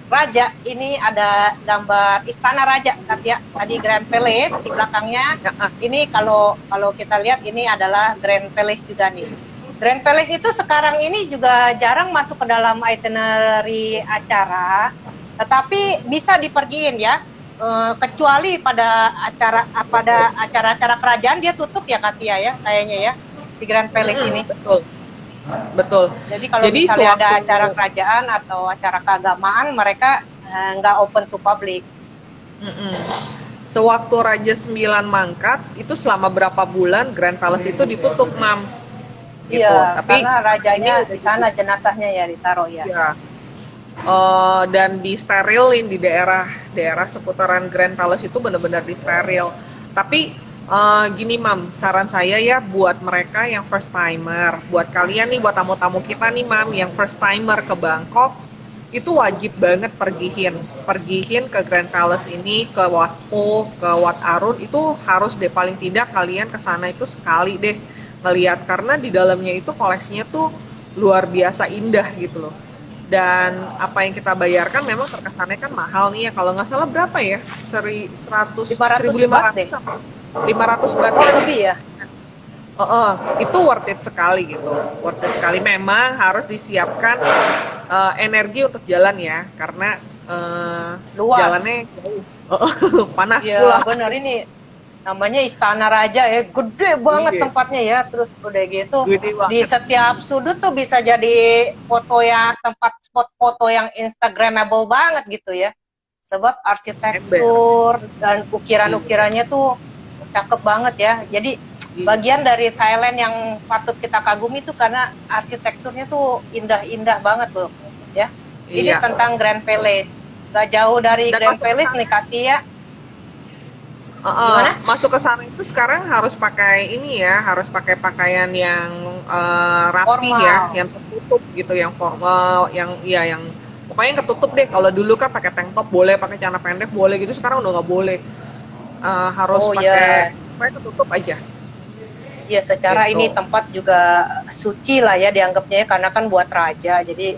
raja. Ini ada gambar istana raja, Katia. Tadi Grand Palace di belakangnya. Ini kalau kita lihat ini adalah Grand Palace juga nih. Grand Palace itu sekarang ini juga jarang masuk ke dalam itinerary acara, tetapi bisa dipergiin ya. Kecuali pada acara-acara kerajaan dia tutup ya Katia ya, kayaknya ya di Grand Palace ini.
Betul.
Jadi kalau misalnya ada acara kerajaan atau acara keagamaan, mereka nggak open to public.
Sewaktu Raja 9 mangkat, itu selama berapa bulan Grand Palace itu ditutup, Mam.
Gitu. Iya, tapi karena rajanya di sana jenazahnya ya ditaruh ya. Iya.
Dan disterilin di daerah seputaran Grand Palace itu benar-benar disteril. Tapi gini Mam, saran saya ya buat mereka yang first timer, buat kalian nih, buat tamu-tamu kita nih Mam, yang first timer ke Bangkok, itu wajib banget pergihin ke Grand Palace ini, ke Wat Po, ke Wat Arun, itu harus deh, paling tidak kalian ke sana itu sekali deh ngeliat, karena di dalamnya itu koleksinya tuh luar biasa indah gitu loh. Dan apa yang kita bayarkan memang terkesannya kan mahal nih ya, kalau nggak salah berapa ya, 1.500 deh. 500 baht
lebih ya.
Itu worth it sekali gitu, worth it sekali. Memang harus disiapkan energi untuk jalan ya, karena
Luas.
jalannya jauh. Panas
Ya
pula.
bener, ini namanya Istana Raja ya, gede banget
Iya,
tempatnya ya. Terus udah gitu
gede
di
banget.
setiap sudut tuh bisa jadi foto ya, tempat spot foto yang Instagramable banget gitu ya. Sebab
Ember.
arsitektur dan
Iya,
ukiran-ukirannya tuh cakep banget ya. Jadi
iya,
bagian dari Thailand yang patut kita kagumi tuh karena arsitekturnya tuh indah-indah banget loh ya. Ini
iya.
tentang Grand Palace. Gak jauh dari
Dan
Grand
masuk ke
Palace nih
sana,
Katia. Gimana?
masuk ke sana itu sekarang harus pakai ini ya, harus pakai pakaian yang rapi ya,
Formal.
yang tertutup gitu, yang formal, yang iya yang pokoknya yang ketutup deh. Kalau dulu kan pakai tank top boleh, pakai celana pendek boleh gitu, sekarang udah nggak boleh. Harus
Oh
pakai
yes.
pokoknya ketutup aja
Ya secara ini
gitu.
tempat juga suci lah ya dianggapnya ya, karena kan buat raja. Jadi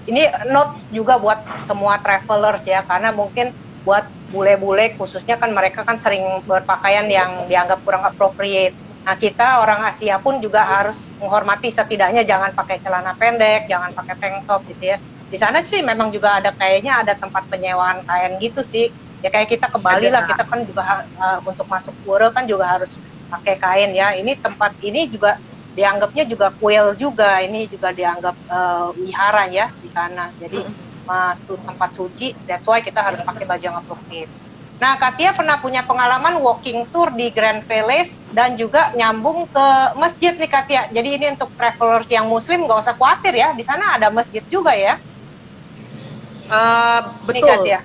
ini note juga buat semua travelers ya, karena mungkin buat bule-bule khususnya kan mereka kan sering berpakaian yang dianggap kurang appropriate. Nah kita orang Asia pun juga harus menghormati, setidaknya jangan pakai celana pendek, jangan pakai tank top gitu ya. Di sana sih memang juga ada kayaknya ada tempat penyewaan kain gitu sih. Ya kayak kita ke Bali lah,
Ada
kita kan juga untuk masuk pura kan juga harus pakai kain ya. Ini tempat ini juga dianggapnya juga kuil juga. Ini juga dianggap wihara ya di sana. Jadi tempat suci. That's why kita harus pakai baju yang appropriate. Nah, Katia pernah punya pengalaman walking tour di Grand Palace dan juga nyambung ke masjid nih Katia. Jadi ini untuk travelers yang muslim nggak usah khawatir ya. Di sana ada masjid juga ya. Nih
betul.
Katia.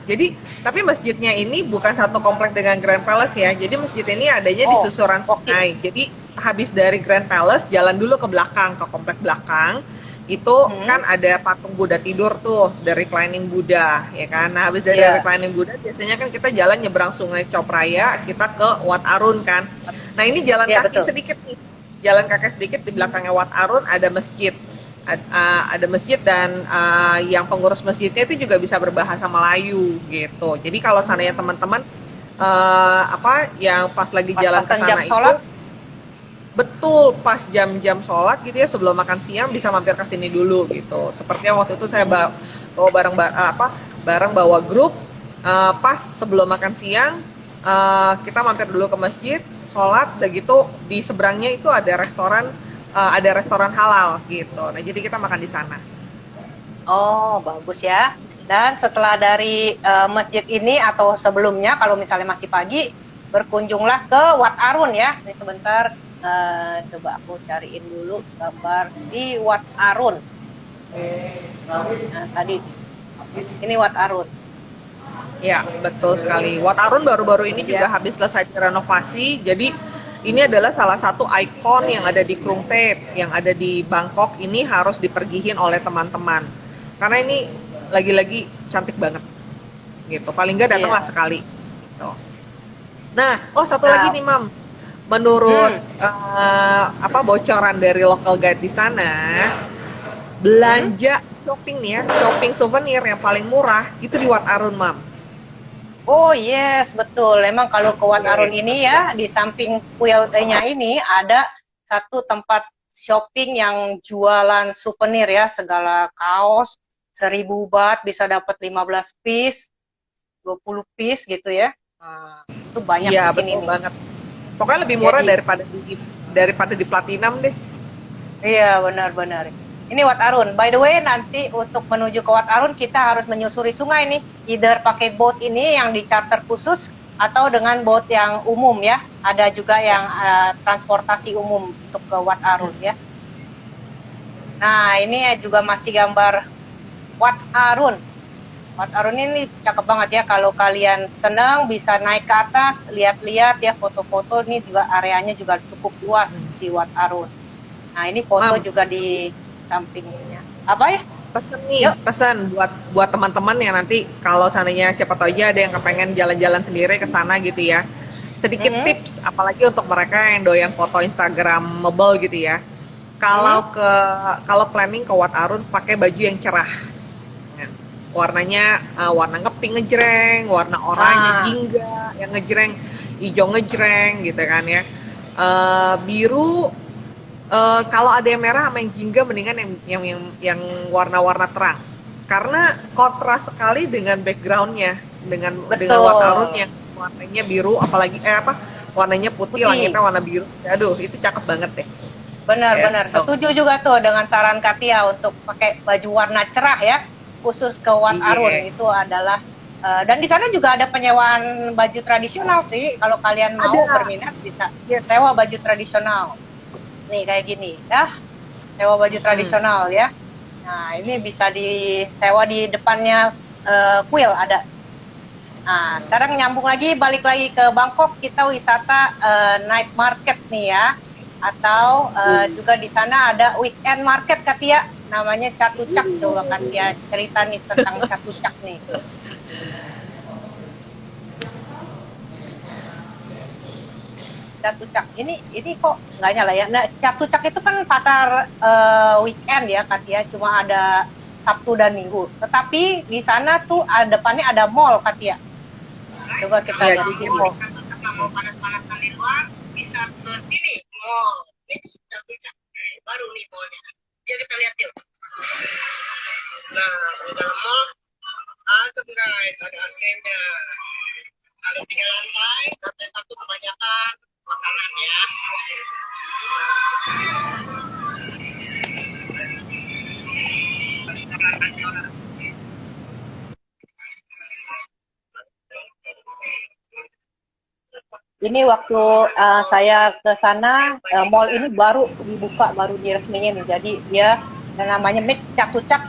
Jadi, tapi masjidnya ini bukan satu komplek dengan Grand Palace ya. Jadi masjid ini adanya di
Oh,
susuran
oke. Okay.
sungai. Jadi habis dari Grand Palace, jalan dulu ke belakang, ke komplek belakang. Itu kan ada patung Buddha tidur tuh, dari reclining Buddha, ya kan. Nah, habis dari
Iya,
reclining Buddha, biasanya kan kita jalan nyebrang Sungai Chao Phraya, kita ke Wat Arun kan. Nah, ini jalan
iya
kaki
betul.
sedikit nih. Jalan kaki sedikit di belakangnya Wat Arun ada masjid. Ada masjid dan yang pengurus masjidnya itu juga bisa berbahasa Melayu gitu. Jadi kalau seandainya teman-teman yang pas lagi jalan ke
Pas-pasan jam
sana itu
sholat.
betul pas jam-jam sholat gitu ya, sebelum makan siang bisa mampir ke sini dulu gitu. Seperti yang waktu itu saya bawa bareng bawa grup, pas sebelum makan siang kita mampir dulu ke masjid, sholat, udah gitu di seberangnya itu ada restoran halal gitu. Nah, jadi kita makan di sana.
Oh, bagus ya. Dan setelah dari masjid ini atau sebelumnya, kalau misalnya masih pagi, berkunjunglah ke Wat Arun ya. Ini sebentar, coba aku cariin dulu gambar di Wat Arun. Nah, tadi ini Wat Arun.
Ya, betul sekali. Wat Arun baru-baru ini juga
Ya.
habis selesai direnovasi. Jadi ini adalah salah satu ikon yang ada di Krung Thep, yang ada di Bangkok. Ini harus dipergihin oleh teman-teman. Karena ini lagi-lagi cantik banget. Gitu. Paling nggak datanglah
Iya.
sekali. Gitu. Nah, satu lagi
Nah,
nih, Mam. Menurut bocoran dari local guide di sana, belanja shopping nih ya, shopping souvenir yang paling murah itu di Wat Arun, Mam.
oh yes, betul. Memang kalau ke Wat Arun ini ya, di samping kuilnya ini ada satu tempat shopping yang jualan souvenir ya, segala kaos, 1.000 baht bisa dapat 15 piece, 20 piece gitu ya. Nah, itu banyak
Iya,
di sini
betul
nih.
banget. Pokoknya lebih murah
Jadi,
daripada di Platinum deh.
iya benar-benar. Ini Wat Arun. By the way, nanti untuk menuju ke Wat Arun kita harus menyusuri sungai nih. Either pakai boat ini yang di charter khusus atau dengan boat yang umum ya. Ada juga yang transportasi umum untuk ke Wat Arun ya. Nah, ini juga masih gambar Wat Arun. Wat Arun ini cakep banget ya. Kalau kalian senang bisa naik ke atas, lihat-lihat ya foto-foto. Ini juga areanya juga cukup luas di Wat Arun. Nah, ini foto
Mam,
juga di sampingnya. Apa ya?
pesen nih,
Yuk.
pesan buat teman-teman yang nanti kalau seandainya siapa tahu aja ada yang kepengen jalan-jalan sendiri ke sana gitu ya. Sedikit tips, apalagi untuk mereka yang doyan foto Instagramable gitu ya. Kalau planning ke Wat Arun pakai baju yang cerah. Ya. Warnanya warna ngepink ngejreng, warna oranye jingga yang ngejreng, hijau ngejreng gitu kan ya. Biru, kalau ada yang merah sama yang jingga mendingan yang warna-warna terang karena kontras sekali dengan backgroundnya, dengan
Betul.
Watarun yang warnanya biru, apalagi warnanya putih,
Putih.
langitnya warna biru. Aduh, itu cakep banget deh.
Benar-benar.
Gitu.
Setuju juga tuh dengan saran Katia untuk pakai baju warna cerah ya, khusus ke Wat
Iya.
Arun itu adalah dan di sana juga ada penyewaan baju tradisional sih. Kalau kalian mau berminat bisa sewa baju tradisional. Nih kayak gini, ya. Sewa baju tradisional ya. Nah, ini bisa disewa di depannya kuil ada. Nah, sekarang nyambung lagi, balik lagi ke Bangkok, kita wisata night market nih ya. Atau juga di sana ada weekend market Katia, namanya Chatuchak. Coba Katia cerita nih tentang Chatuchak nih. Chatuchak ini kok nggak nyala ya. Nah, Chatuchak itu kan pasar weekend ya Katia, cuma ada Sabtu dan Minggu. Tetapi di sana tuh depannya ada mall Katia. Coba kita lihat di mall. Mau panas-panasan di luar bisa ke sini mall Chatuchak. Baru nih mallnya. Ya kita lihat yuk. Nah, di dalam mall ada guys, ada AC-nya. Ada 3 lantai, lantai 1 kebanyakan makanan ya. Ini waktu saya ke sana, mall ini baru dibuka, baru diresmiin. Jadi dia namanya Mix Chatuchak,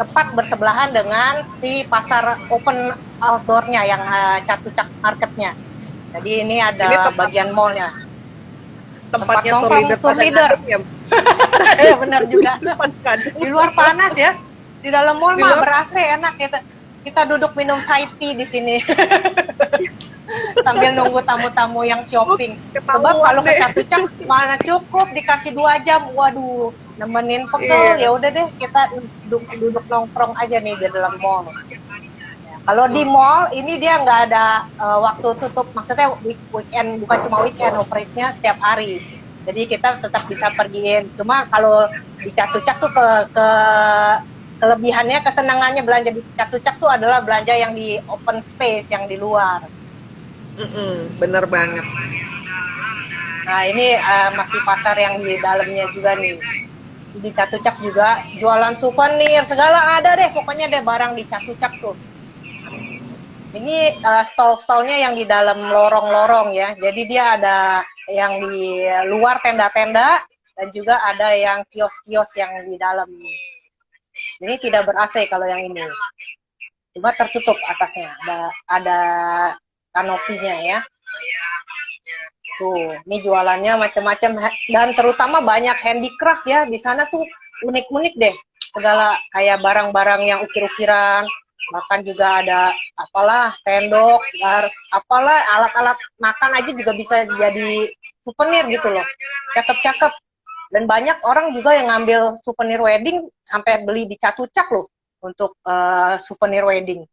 tepat bersebelahan dengan si pasar open outdoor-nya yang Chatuchak market-nya. Jadi ini ada bagian mall-nya.
Tempatnya
tour leader.
Ya.
Ya benar juga. Di luar panas ya. Di dalam mall mah ber-AC enak ya. Kita duduk minum Thai tea di sini. Sambil nunggu tamu-tamu yang shopping. Sebab kalau ke Chatuchak mana cukup dikasih 2 jam. Waduh, nemenin pegel ya udah deh kita duduk nongkrong aja nih di dalam mall. Kalau di mall ini dia nggak ada waktu tutup, maksudnya weekend, bukan cuma weekend, operate-nya setiap hari. Jadi kita tetap bisa pergiin. Cuma kalau di Chatuchak tuh kelebihannya, kesenangannya belanja di Chatuchak tuh adalah belanja yang di open space, yang di luar.
Bener banget.
Nah ini masih pasar yang di dalamnya juga nih. Di Chatuchak juga jualan souvenir, segala ada deh, pokoknya deh barang di Chatuchak tuh. Ini stall-stallnya yang di dalam lorong-lorong ya. Jadi dia ada yang di luar tenda-tenda dan juga ada yang kios-kios yang di dalam. Ini tidak ber-AC kalau yang ini. Cuma tertutup atasnya. Ada kanopinya ya. Tuh, ini jualannya macam-macam dan terutama banyak handicraft ya. Di sana tuh unik-unik deh. Segala kayak barang-barang yang ukir-ukiran. Bahkan juga ada apalah sendok, apalah alat-alat makan aja juga bisa jadi souvenir gitu loh. Cakep-cakep. Dan banyak orang juga yang ngambil souvenir wedding sampai beli di Chatuchak loh untuk souvenir wedding.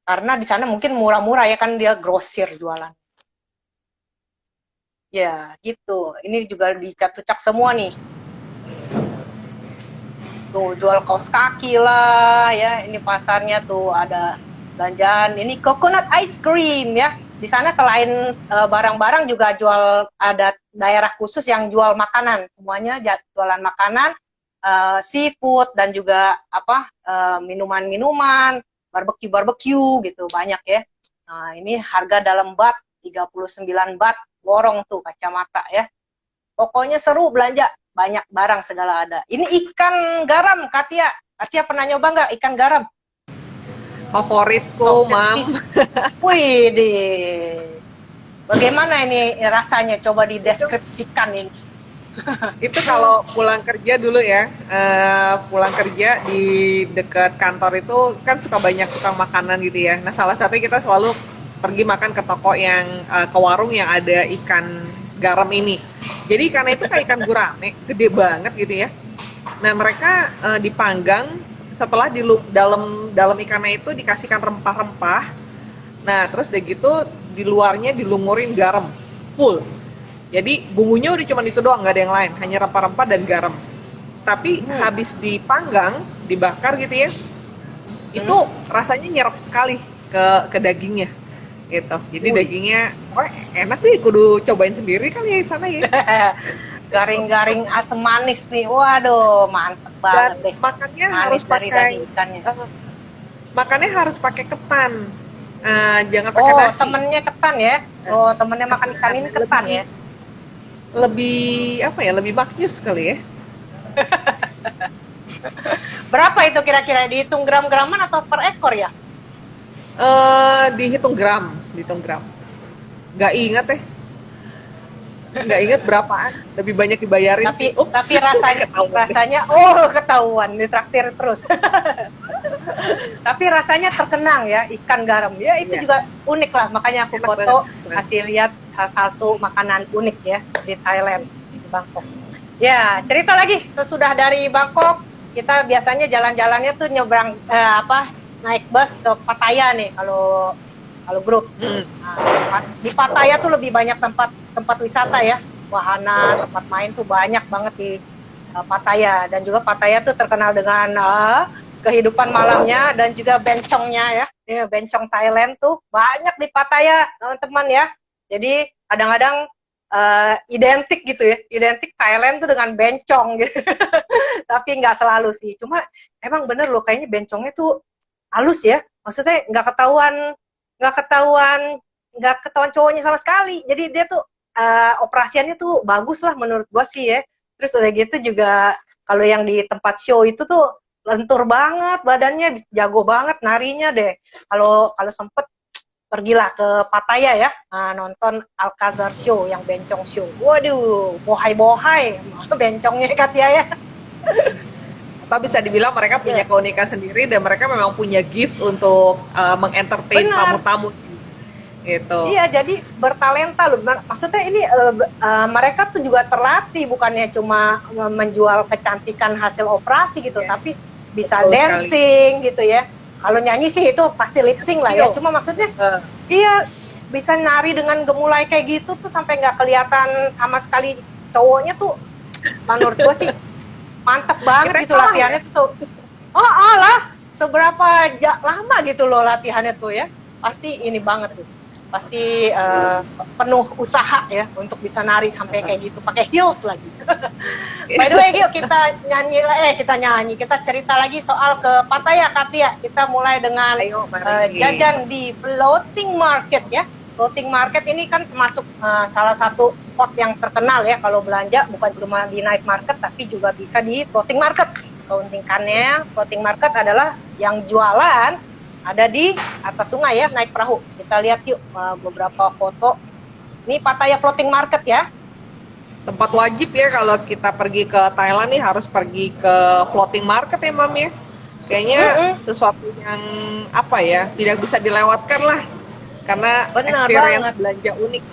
Karena di sana mungkin murah-murah ya kan dia grosir jualan. Ya, gitu. Ini juga di Chatuchak semua nih. Tuh jual kaos kaki lah ya, ini pasarnya tuh ada belanjaan, ini coconut ice cream ya. Di sana selain barang-barang juga jual, ada daerah khusus yang jual makanan, semuanya jualan makanan, seafood dan juga minuman-minuman, barbecue gitu banyak ya. Nah, ini harga dalam bat 39 bat, borong tuh kacamata ya. Pokoknya seru belanja. Banyak barang segala ada. Ini ikan garam, Katia. Katia pernah nyoba nggak ikan garam?
Favoritku, Mam.
Wih deh. Bagaimana ini rasanya? Coba dideskripsikan ini.
Itu kalau pulang kerja dulu ya, pulang kerja di dekat kantor itu kan suka banyak tukang makanan gitu ya. Nah salah satunya kita selalu pergi makan ke toko yang, ke warung yang ada ikan garam ini. Jadi ikannya itu kayak ikan gurame, gede banget gitu ya. Nah mereka dipanggang, setelah di dalam ikannya itu dikasihkan rempah-rempah. Nah terus udah gitu di luarnya dilumurin garam full. Jadi bumbunya udah cuma itu doang, nggak ada yang lain, hanya rempah-rempah dan garam. Tapi habis dipanggang, dibakar gitu ya, itu rasanya nyerap sekali ke dagingnya gitu. Jadi dagingnya wah enak nih, kudu cobain sendiri kali ya di sana ya.
Garing-garing asam manis nih, waduh mantep banget
Dan
deh.
makannya
Manis
harus
dari
pakai
daging ikannya.
makannya harus pakai ketan. Jangan pakai
Oh,
nasi.
temennya ketan ya? Oh, temennya makan ikan ini ketan ya?
Lebih apa ya? Lebih maknyus kali ya.
Berapa itu kira-kira? Dihitung gram-graman atau per ekor ya?
Dihitung gram. Nggak ingat nggak ingat berapaan. Lebih banyak dibayarin
Tapi
sih. Ups.
tapi rasanya ketahuan ditraktir terus. Tapi rasanya terkenang ya, ikan garam ya, itu
Iya.
juga unik lah, makanya aku
Enak
foto
banget.
kasih lihat salah satu makanan unik ya di Thailand, di Bangkok. Ya, cerita lagi sesudah dari Bangkok, kita biasanya jalan-jalannya tuh nyebrang naik bus ke Pattaya nih kalau grup. Nah, di Pattaya tuh lebih banyak tempat wisata ya, wahana, tempat main tuh banyak banget di Pattaya, dan juga Pattaya tuh terkenal dengan kehidupan malamnya dan juga bencongnya ya. Bencong Thailand tuh banyak di Pattaya teman-teman ya. Jadi kadang-kadang identik gitu ya, identik Thailand tuh dengan bencong gitu. Tapi nggak selalu sih, cuma emang bener loh kayaknya bencongnya tuh halus ya, maksudnya nggak ketahuan cowoknya sama sekali, jadi dia tuh operasiannya tuh bagus lah menurut gua sih ya. Terus udah gitu juga kalau yang di tempat show itu tuh lentur banget badannya, jago banget narinya deh. Kalau sempet pergilah ke Pattaya ya, nonton Alcazar Show yang bencong show. Waduh, bohai-bohai bencongnya Katia ya.
Apa bisa dibilang mereka punya
Iya.
keunikan sendiri dan mereka memang punya gift untuk mengentertain
Benar.
tamu-tamu gitu.
Iya, jadi bertalenta loh. Maksudnya ini mereka tuh juga terlatih, bukannya cuma menjual kecantikan hasil operasi gitu,
Yes.
tapi bisa
Betul
dancing gitu ya. Kalau nyanyi sih itu pasti lip sync lah ya. Cuma maksudnya iya bisa nari dengan gemulai kayak gitu tuh sampai nggak kelihatan sama sekali cowoknya tuh. Menurut gue sih mantep banget
Kita
gitu
salah
latihannya tuh. Lah, seberapa lama gitu loh latihannya tuh ya. Pasti ini banget tuh. Pasti penuh usaha ya untuk bisa nari sampai kayak gitu, pakai heels lagi. By the way, yuk kita kita cerita lagi soal ke Pattaya, Katia. Kita mulai dengan
Ayo, mari.
jajan di floating market ya. Floating market ini kan termasuk salah satu spot yang terkenal ya kalau belanja, bukan cuma di night market tapi juga bisa di floating market. Keunikannya floating market adalah yang jualan ada di atas sungai ya, naik perahu. Kita lihat yuk beberapa foto. Ini Pattaya floating market ya.
Tempat wajib ya kalau kita pergi ke Thailand nih, harus pergi ke floating market ya Mam ya. Kayaknya sesuatu yang apa ya, tidak bisa dilewatkan lah. Karena
Benar
experience
banget.
belanja unik.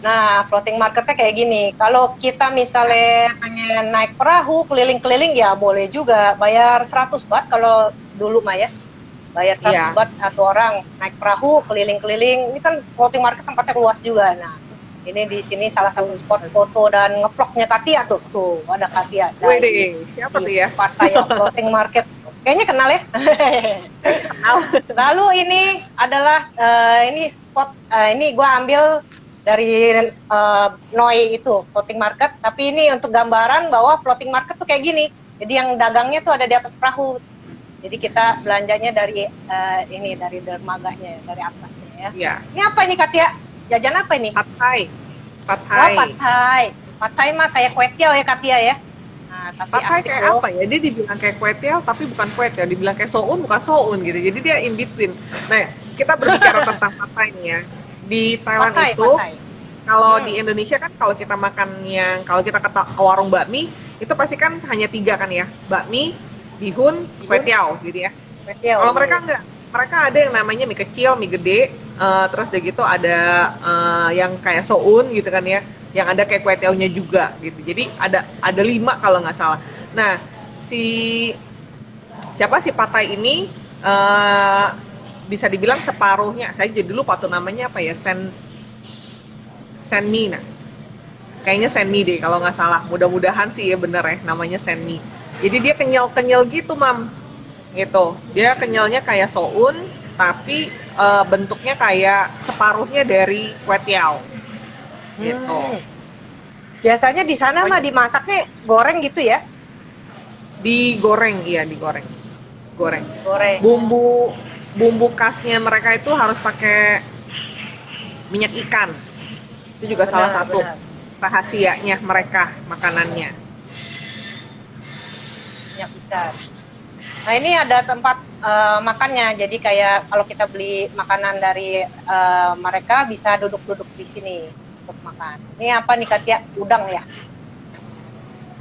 Nah, floating marketnya kayak gini. Kalau kita misalnya pengen naik perahu keliling-keliling ya boleh juga. Bayar 100 baht kalau dulu mah ya. Bayar 100
Iya.
baht satu orang naik perahu keliling-keliling. Ini kan floating market tempatnya luas juga. Nah, ini di sini salah satu spot foto dan ngevlognya Katia tuh. Tuh, ada Katia.
Wih, siapa tuh ya?
Pattaya floating market. Kayaknya kenal ya. Lalu ini adalah ini spot ini gue ambil dari Noi itu floating market, tapi ini untuk gambaran bahwa floating market tuh kayak gini. Jadi yang dagangnya tuh ada di atas perahu. Jadi kita belanjanya dari ini dari dermaganya, dari atasnya ya.
Iya.
Ini apa ini Katia? Jajan apa ini?
Pad Thai. Pad
Oh,
Thai.
Pad Thai. Pad Thai mah kayak kue tiaw ya Katia ya. Nah, tapi
Pad Thai
asik
kayak
loh.
apa ya? Dia dibilang kayak kue tiaw tapi bukan kue tiaw, dibilang kayak soun bukan soun gitu. Jadi dia in between. Nah, kita berbicara tentang Pad Thai nih ya. Di Thailand
Pad Thai,
itu,
Pad Thai.
kalau di Indonesia kan kalau kita makan kalau kita ke warung bakmi, itu pasti kan hanya 3 kan ya. Bakmi, bihun, kue tiaw gitu ya.
Kue tiaw.
Kalau mereka enggak, mereka ada yang namanya mie kecil, mie gede, terus udah gitu ada yang kayak soun gitu kan ya, yang ada kayak kue tiawnya juga gitu. Jadi ada 5 kalau nggak salah. Nah, si Pad Thai ini bisa dibilang separuhnya, saya jadi lupa tuh namanya apa ya, Senmi, nah kayaknya Senmi deh kalau nggak salah, mudah-mudahan sih ya bener ya namanya Senmi. Jadi dia kenyal-kenyal gitu Mam, gitu. Dia kenyalnya kayak soun, tapi bentuknya kayak separuhnya dari kue tiao gitu.
Hmm. Biasanya di sana mah dimasaknya goreng gitu ya?
Digoreng, iya digoreng. Goreng.
Goreng.
Bumbu bumbu khasnya mereka itu harus pakai minyak ikan. Itu juga salah
Benar,
satu
benar.
rahasianya mereka makanannya.
Minyak ikan. Nah ini ada tempat makannya, jadi kayak kalau kita beli makanan dari mereka bisa duduk-duduk di sini untuk makan. Ini apa nih Katia? Udang ya?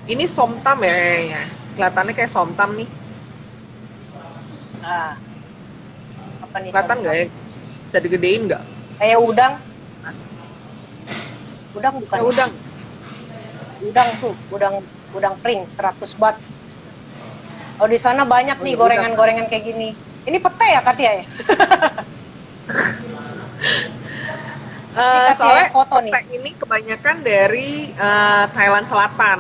Ini somtam ya kayaknya. Kelihatannya kayak somtam nih.
Ah, apa nih?
Kelihatan nggak ya? Bisa digedein nggak?
Kayak udang? Udang bukan?
Ya udang.
Udang tuh, udang kering 100 baht. Oh di sana banyak
Oh,
nih
ya
gorengan-gorengan kayak gini. Ini pete ya Katia ya? Kasih
Soalnya
foto nih.
pete ini kebanyakan dari Thailand Selatan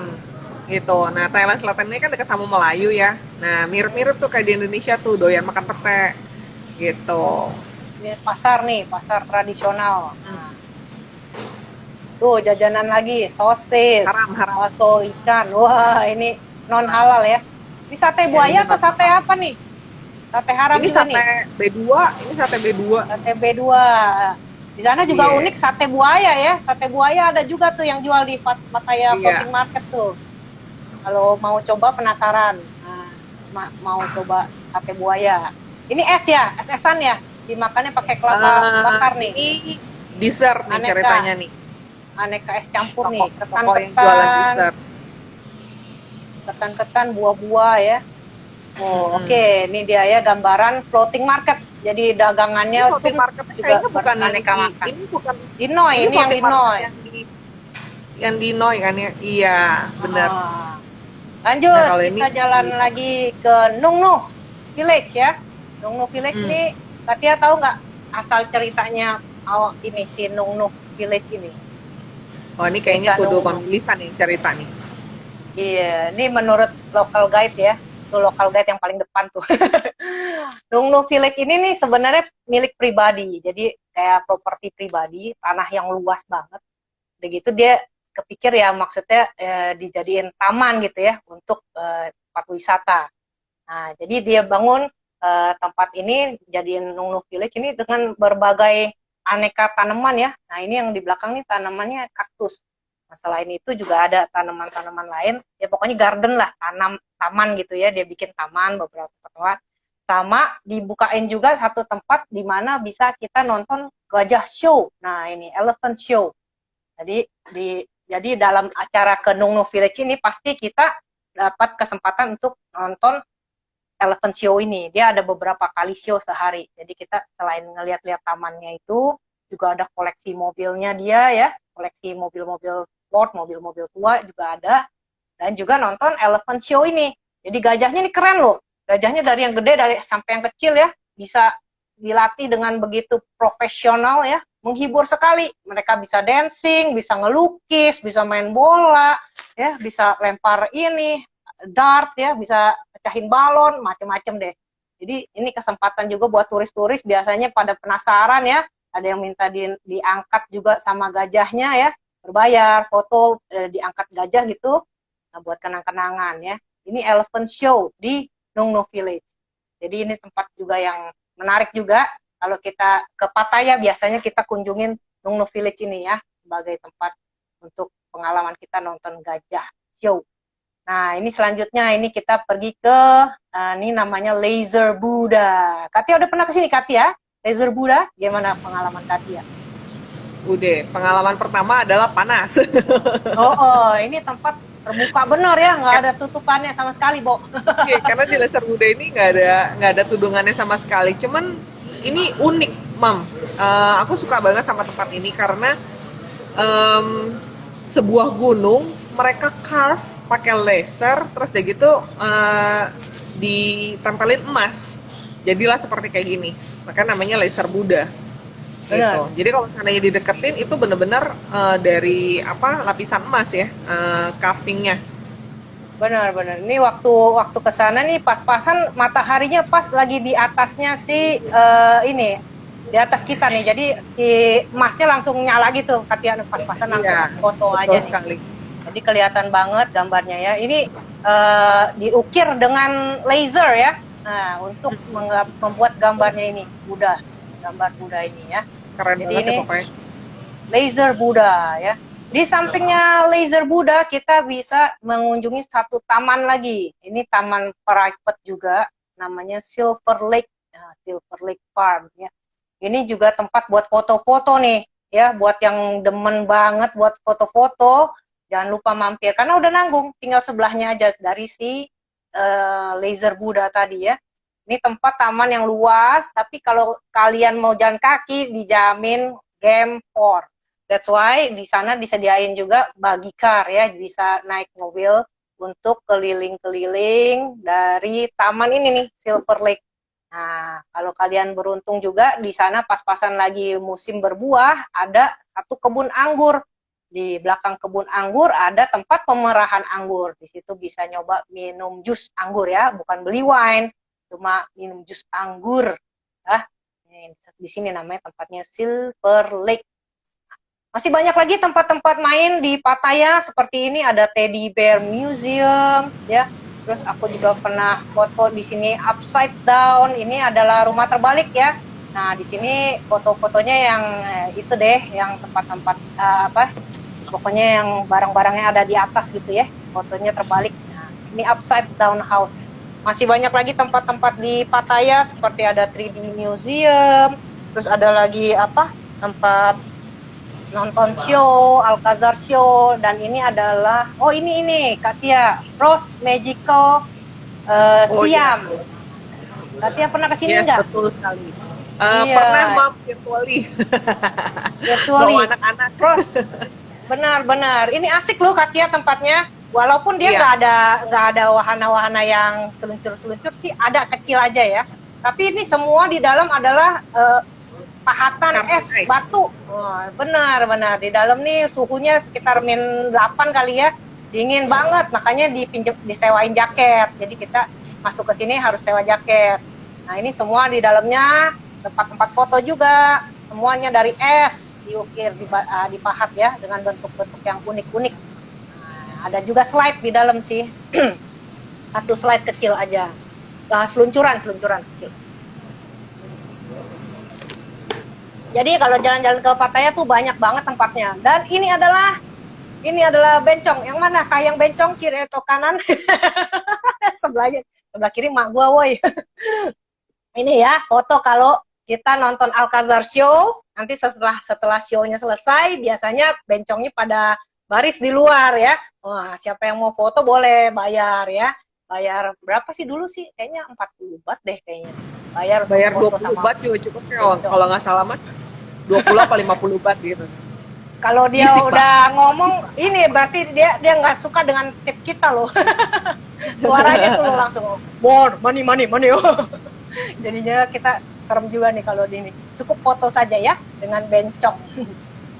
gitu. Nah Thailand Selatan ini kan dekat sama Melayu ya. Nah mirip-mirip tuh kayak di Indonesia tuh doyan makan pete gitu.
Ini pasar nih, pasar tradisional. Nah, tuh jajanan lagi, sosis,
Haram.
bakso ikan. Wah ini non halal ya. Ini sate buaya atau sate apa nih? Sate haram
Ini
juga
sate
nih.
B2, ini sate B2.
Sate B2. Di sana juga
Iya.
unik sate buaya ya. Sate buaya ada juga tuh yang jual di Pattaya
Iya.
Floating Market tuh. Kalau mau coba penasaran, mau coba sate buaya. Ini es ya, es-esan ya. Dimakannya pakai kelapa bakar nih.
Ini dessert nih
Aneka.
ceritanya nih.
Aneka es campur nih,
Toko yang jualan dessert.
ketan buah-buah ya. Oh, oke. Ini dia ya gambaran floating market. Jadi dagangannya
Ini floating
tuh
market
juga
kayaknya bukan
beraneka
yang
makan.
ini bukan
Di Noi, ini yang di
floating market
Noi.
yang di Noi kan ya? Iya, benar.
Ah. Lanjut,
Nah, kalau
kita
ini
jalan lagi ke Nung Nuh Village ya. Nung Nuh Village ini, Katia tahu nggak asal ceritanya awal ini si Nung Nuh Village ini?
Oh, ini kayaknya
Desa
kudu
Nung Nuh.
pemilihan nih cerita nih.
Iya, ini menurut local guide ya. Itu local guide yang paling depan tuh. Nung Nuh Village ini nih sebenarnya milik pribadi. Jadi kayak properti pribadi, tanah yang luas banget. Begitu dia kepikir ya maksudnya dijadiin taman gitu ya untuk tempat wisata. Nah, jadi dia bangun tempat ini jadiin Nung Nuh Village ini dengan berbagai aneka tanaman ya. Nah, ini yang di belakang nih tanamannya kaktus. Nah, selain itu juga ada tanaman-tanaman lain. Ya pokoknya garden lah, taman gitu ya. Dia bikin taman beberapa tempat. Sama dibukain juga satu tempat di mana bisa kita nonton gajah show. Nah, ini elephant show. Jadi dalam acara ke Nung Nuh Village ini pasti kita dapat kesempatan untuk nonton elephant show ini. Dia ada beberapa kali show sehari. Jadi kita selain ngeliat-liat tamannya itu, juga ada koleksi mobilnya dia ya, koleksi mobil-mobil sport, mobil-mobil tua juga ada. Dan juga nonton elephant show ini. Jadi gajahnya ini keren loh. Gajahnya dari yang gede dari sampai yang kecil ya, bisa dilatih dengan begitu profesional ya, menghibur sekali. Mereka bisa dancing, bisa ngelukis, bisa main bola, ya, bisa lempar ini, dart ya, bisa pecahin balon, macem-macem deh. Jadi ini kesempatan juga buat turis-turis biasanya pada penasaran ya, ada yang minta diangkat juga sama gajahnya ya, berbayar, foto diangkat gajah gitu, nah, buat kenang-kenangan ya. Ini elephant show di Nung Nuh Village. Jadi ini tempat juga yang menarik juga. Kalau kita ke Pattaya biasanya kita kunjungin Nung Nuh Village ini ya, sebagai tempat untuk pengalaman kita nonton gajah show. Nah, ini selanjutnya ini kita pergi ke ini namanya Laser Buddha. Katia udah pernah ke sini Katia? Laser Buddha, gimana pengalaman Katia?
Udah, pengalaman pertama adalah panas.
Ini tempat terbuka bener ya, nggak ada tutupannya sama sekali, Bo.
Oke, karena di Laser Buddha ini nggak ada tudungannya sama sekali. Cuman ini unik, Mam. Aku suka banget sama tempat ini karena sebuah gunung mereka carve pakai laser, terus udah gitu ditempelin emas. Jadilah seperti kayak gini. Maka namanya Laser Buddha. Gitu. Jadi kalau seandainya dideketin itu bener-bener dari lapisan emas ya, carvingnya
Benar-benar. Ini waktu ke sana nih pas-pasan mataharinya pas lagi di atasnya si ini di atas kita nih. Jadi di emasnya langsung nyala gitu. Katia pas-pasan langsung
Iya,
foto
betul
aja nih.
sekali.
Jadi kelihatan banget gambarnya ya. Ini diukir dengan laser ya. Nah, untuk membuat gambarnya ini Buddha, gambar Buddha ini ya.
Keren
Jadi
banget
ini
ya pokoknya.
laser Buddha ya. Di sampingnya laser Buddha kita bisa mengunjungi satu taman lagi. Ini taman private juga, namanya Silver Lake, Silver Lake Farm ya. Ini juga tempat buat foto-foto nih ya, buat yang demen banget buat foto-foto, jangan lupa mampir karena udah nanggung, tinggal sebelahnya aja dari si laser Buddha tadi ya. Ini tempat taman yang luas, tapi kalau kalian mau jalan kaki dijamin game 4. That's why di sana disediain juga bagi car ya, bisa naik mobil untuk keliling-keliling dari taman ini nih, Silver Lake. Nah, kalau kalian beruntung juga di sana pas-pasan lagi musim berbuah, ada satu kebun anggur. Di belakang kebun anggur ada tempat pemerahan anggur. Di situ bisa nyoba minum jus anggur ya, bukan beli wine, cuma minum jus anggur. Ah, di sini namanya tempatnya Silver Lake. Masih banyak lagi tempat-tempat main di Pattaya seperti ini, ada Teddy Bear Museum ya. Terus aku juga pernah foto di sini upside down. Ini adalah rumah terbalik ya. Nah, di sini foto-fotonya yang itu deh, yang tempat-tempat pokoknya yang barang-barangnya ada di atas gitu ya. Fotonya terbalik. Nah, ini upside down house. Masih banyak lagi tempat-tempat di Pattaya seperti ada 3D Museum. Terus ada lagi tempat nonton show, Alcazar Show, dan ini adalah ini Katia, Rose Magical Siam.
Iya.
Katia pernah kesini
Yes,
nggak?
betul sekali.
Iya.
Pernah Mam, virtually.
Virtually.
Bawa anak-anak.
Rose, benar-benar. Ini asik loh Katia tempatnya. Walaupun dia
Iya.
nggak ada wahana-wahana yang seluncur-seluncur sih, ada kecil aja ya. Tapi ini semua di dalam adalah pahatan es batu. Benar di dalam nih suhunya sekitar -8 kali ya, dingin banget, makanya disewain jaket. Jadi kita masuk ke sini harus sewa jaket. Nah, ini semua di dalamnya tempat-tempat foto juga, semuanya dari es diukir, dipahat ya dengan bentuk-bentuk yang unik-unik. Nah, ada juga slide di dalam sih. Satu slide kecil aja. Seluncuran kecil. Jadi kalau jalan-jalan ke Pattaya tuh banyak banget tempatnya. Dan ini adalah bencong. Yang mana? Kayang bencong kiri atau kanan? Sebelah kiri mak gua woi. Ini ya foto kalau kita nonton Alcazar Show. Nanti setelah show-nya selesai, biasanya bencongnya pada baris di luar ya. Wah, siapa yang mau foto boleh bayar ya. Bayar berapa sih dulu sih? Kayaknya 40 baht deh kayaknya. Bayar
20 baht juga cukup ya, kalau nggak salah mas 20 apa 50 baht gitu.
Kalau dia
Bisik,
udah ngomong ini berarti dia nggak suka dengan tip kita loh. Suaranya tuh lo langsung more money jadinya kita serem juga nih kalau di ini. Cukup foto saja ya dengan bencong.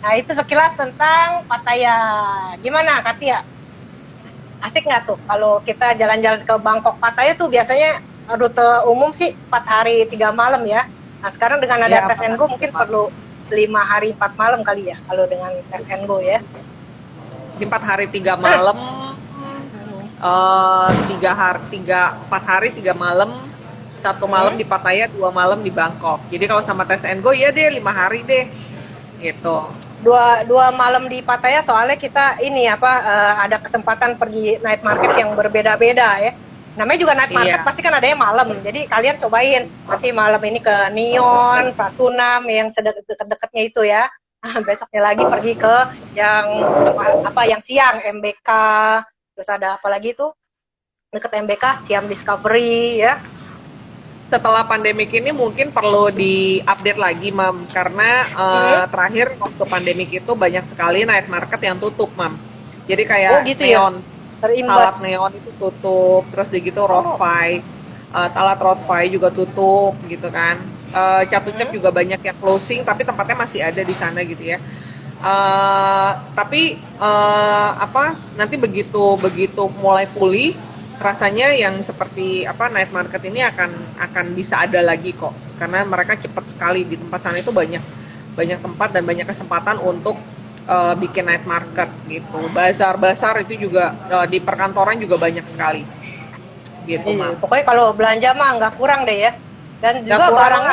Nah, itu sekilas tentang Pattaya. Gimana Katia? Asik nggak tuh kalau kita jalan-jalan ke Bangkok Pattaya tuh biasanya rute umum sih 4 hari 3 malam ya. Nah, sekarang dengan ada tes and go mungkin perlu 5 hari 4 malam kali ya kalau dengan tes and go ya.
4 hari 3 malam, 4 hari 3 malam, 1 malam di Pattaya, 2 malam di Bangkok. Jadi kalau sama tes and go ya deh 5 hari deh, gitu.
Dua malam di Pattaya soalnya kita ini ada kesempatan pergi night market yang berbeda-beda ya. Namanya juga night market, pasti kan adanya malam. Jadi kalian cobain nanti malam ini ke Neon, Pratunam yang deket-deketnya itu ya. Besoknya lagi pergi ke yang yang siang, MBK. Terus ada apa lagi tuh? Deket MBK, Siam Discovery ya.
Setelah pandemik ini mungkin perlu di-update lagi, Mam. Karena terakhir waktu pandemik itu banyak sekali night market yang tutup, Mam. Jadi kayak
gitu
Neon,
terimbas.
Talat Neon itu tutup, terus begitu Roadway, Talat Roadway juga tutup gitu kan. Chatuchak juga banyak yang closing, tapi tempatnya masih ada di sana gitu ya. Tapi apa nanti begitu begitu mulai pulih rasanya yang seperti apa night market ini akan bisa ada lagi kok, karena mereka cepat sekali di tempat sana itu banyak banyak tempat dan banyak kesempatan untuk bikin night market gitu. Bazar-bazar itu juga di perkantoran juga banyak sekali gitu
Iya,
mah.
pokoknya kalau belanja mah nggak kurang deh ya. Dan
Nggak
juga
kurang,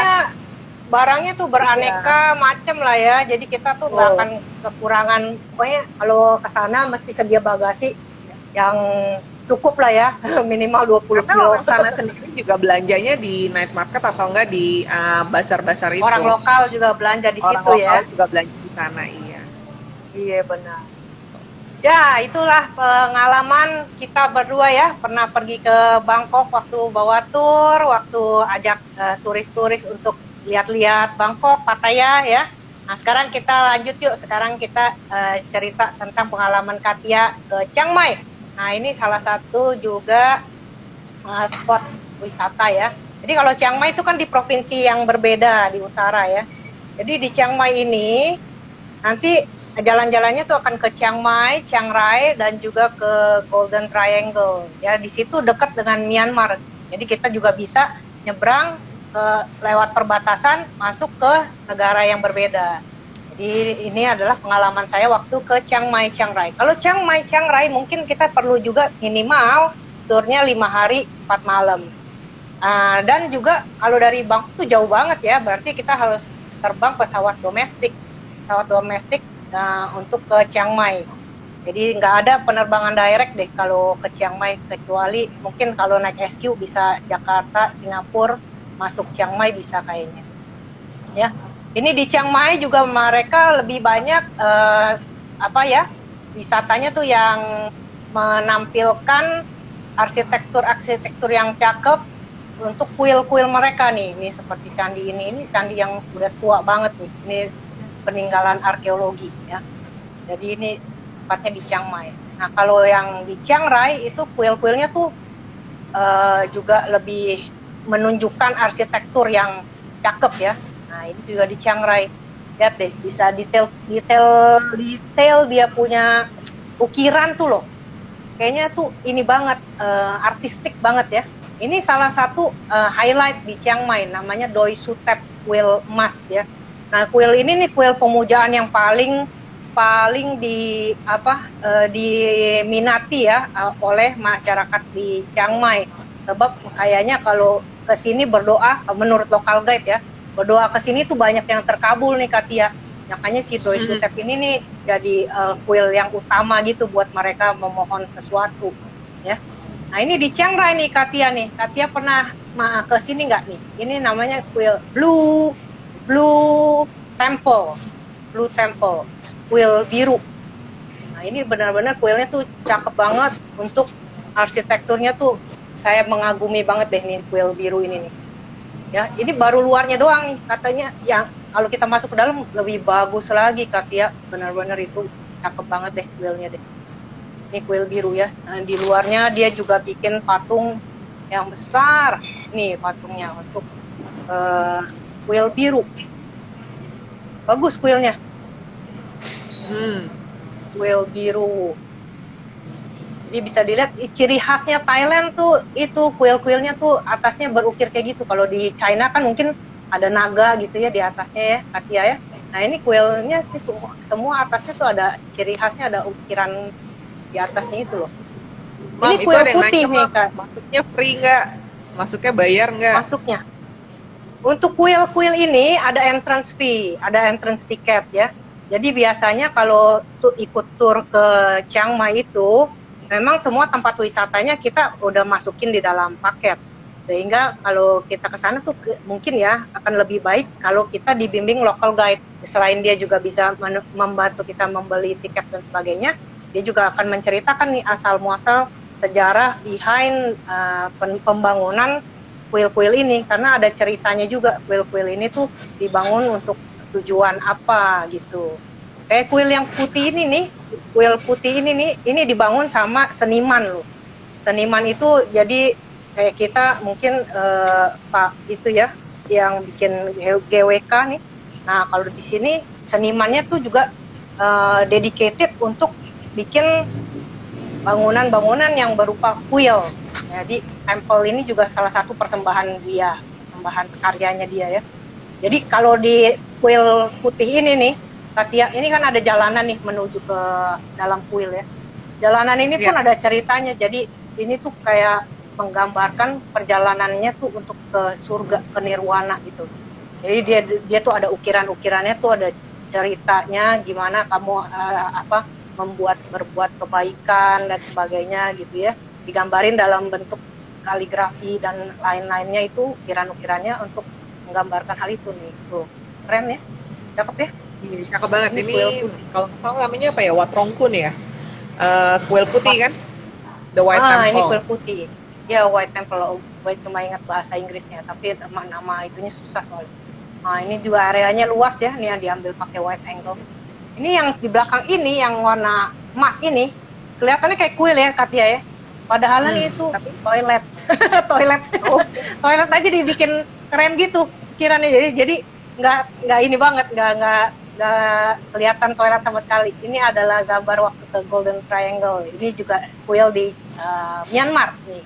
barangnya tuh beraneka macam lah ya. Jadi kita tuh nggak akan kekurangan. Pokoknya kalau ke sana mesti sedia bagasi yang cukup lah ya, minimal 20
karena
kilo.
orang sana sendiri juga belanjanya di night market atau enggak di bazar-bazar itu.
Orang lokal juga belanja di
Orang
situ
lokal
ya.
juga belanja di sana, iya.
Iya benar. Ya, itulah pengalaman kita berdua ya. Pernah pergi ke Bangkok waktu bawa tur, waktu ajak turis-turis untuk lihat-lihat Bangkok, Pattaya ya. Nah, sekarang kita lanjut yuk. Sekarang kita cerita tentang pengalaman Katia ke Chiang Mai. Nah, ini salah satu juga spot wisata ya. Jadi kalau Chiang Mai itu kan di provinsi yang berbeda di utara ya. Jadi di Chiang Mai ini nanti jalan-jalannya tuh akan ke Chiang Mai, Chiang Rai, dan juga ke Golden Triangle. Ya, di situ dekat dengan Myanmar. Jadi kita juga bisa nyebrang lewat perbatasan masuk ke negara yang berbeda. Jadi ini adalah pengalaman saya waktu ke Chiang Mai, Chiang Rai. Kalau Chiang Mai, Chiang Rai mungkin kita perlu juga minimal turnya 5 hari 4 malam. Dan juga kalau dari Bangkok tuh jauh banget ya, berarti kita harus terbang pesawat domestik untuk ke Chiang Mai. Jadi nggak ada penerbangan direct deh kalau ke Chiang Mai, kecuali mungkin kalau naik SQ bisa Jakarta, Singapura, masuk Chiang Mai bisa kayaknya. Ya, ini di Chiang Mai juga mereka lebih banyak wisatanya tuh yang menampilkan arsitektur yang cakep untuk kuil-kuil mereka nih. Ini seperti candi ini candi yang udah tua banget nih. Ini peninggalan arkeologi ya. Jadi ini tempatnya di Chiang Mai. Nah, kalau yang di Chiang Rai itu kuil-kuilnya tuh juga lebih menunjukkan arsitektur yang cakep ya. Nah, ini juga di Chiang Rai. Lihat deh, bisa detail dia punya ukiran tuh loh. Kayaknya tuh ini banget, artistik banget ya. Ini salah satu highlight di Chiang Mai, namanya Doi Sutep, kuil emas ya. Nah, kuil ini nih kuil pemujaan yang paling diminati ya oleh masyarakat di Chiang Mai. Sebab kayaknya kalau ke sini berdoa, menurut lokal guide ya, berdoa ke sini tuh banyak yang terkabul nih Katia. Makanya si Doi Sutep ini nih jadi kuil yang utama gitu buat mereka memohon sesuatu ya. Nah, ini di Chiang Rai nih Katia nih. Katia pernah ke sini nggak nih? Ini namanya kuil Blue Temple. Kuil biru. Nah, ini benar-benar kuilnya tuh cakep banget, untuk arsitekturnya tuh saya mengagumi banget deh nih kuil biru ini nih. Ya, ini baru luarnya doang nih, katanya yang kalau kita masuk ke dalam lebih bagus lagi Katia. Benar-benar itu cakep banget deh kuilnya deh. Ini kuil biru ya. Nah, di luarnya dia juga bikin patung yang besar. Nih patungnya untuk kuil biru. Bagus kuilnya. Kuil biru. Jadi bisa dilihat ciri khasnya Thailand tuh itu kuil-kuilnya tuh atasnya berukir kayak gitu. Kalau di China kan mungkin ada naga gitu ya di atasnya ya, Katia ya. Nah, ini kuilnya sih semua atasnya tuh ada ciri khasnya, ada ukiran di atasnya itu loh.
Mam,
ini kuil putih nih Kak.
Masuknya free nggak? Masuknya bayar nggak?
Masuknya. Untuk kuil-kuil ini ada entrance fee, ada entrance ticket ya. Jadi biasanya kalau ikut tur ke Chiang Mai itu, memang semua tempat wisatanya kita udah masukin di dalam paket. Sehingga kalau kita ke sana tuh mungkin ya akan lebih baik kalau kita dibimbing local guide. Selain dia juga bisa membantu kita membeli tiket dan sebagainya, dia juga akan menceritakan nih asal muasal sejarah behind pembangunan kuil-kuil ini, karena ada ceritanya juga kuil-kuil ini tuh dibangun untuk tujuan apa gitu. Kayak kuil yang putih ini nih, kuil putih ini nih, ini dibangun sama seniman loh. Seniman itu jadi kayak kita mungkin Pak itu ya yang bikin GWK nih. Nah, kalau di sini senimannya tuh juga dedicated untuk bikin bangunan-bangunan yang berupa kuil. Jadi temple ini juga salah satu persembahan karyanya dia ya. Jadi kalau di kuil putih ini nih, Katia, ini kan ada jalanan nih menuju ke dalam kuil ya. Jalanan ini pun ada ceritanya. Jadi ini tuh kayak menggambarkan perjalanannya tuh untuk ke surga, ke nirwana gitu. Jadi dia tuh ada ukiran-ukirannya tuh ada ceritanya gimana kamu berbuat kebaikan dan sebagainya gitu ya. Digambarin dalam bentuk kaligrafi dan lain-lainnya itu ukiran-ukirannya untuk menggambarkan hal itu nih. Tuh, keren ya. Cakep ya?
Iya, cakep banget. Ini kalau nggak salah namanya apa ya? Watrongkun ya? Kuil putih kan? The White Temple.
Ini kuil putih. Ya, White Temple. White cuma ingat bahasa Inggrisnya, tapi nama itunya susah soalnya. Nah, ini juga areanya luas ya. Nih yang diambil pakai wide angle. Ini yang di belakang ini yang warna emas ini kelihatannya kayak kuil ya, Katia ya. Padahal itu toilet. Toilet aja dibikin keren gitu pikirannya. Jadi nggak ini banget, nggak kelihatan toilet sama sekali. Ini adalah gambar waktu ke Golden Triangle. Ini juga kuil di Myanmar nih,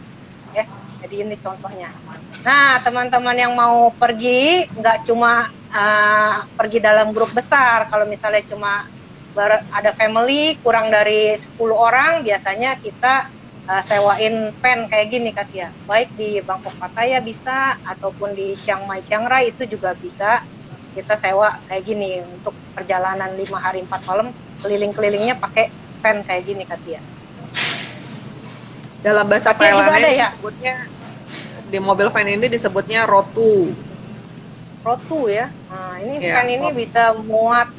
ya. Jadi ini contohnya. Nah, teman-teman yang mau pergi, nggak cuma pergi dalam grup besar. Kalau misalnya cuma ada family kurang dari 10 orang, biasanya kita sewain pen kayak gini, Katia. Baik di Bangkok Pattaya bisa, ataupun di Chiang Mai Chiang Rai itu juga bisa. Kita sewa kayak gini untuk perjalanan 5 hari 4 malam, keliling-kelilingnya pakai pen kayak gini, Katia.
Dalam bahasa
Thailand juga ada ya?
Disebutnya, di mobil van ini disebutnya rotu.
Rotu ya. Nah, ini van ini bisa muat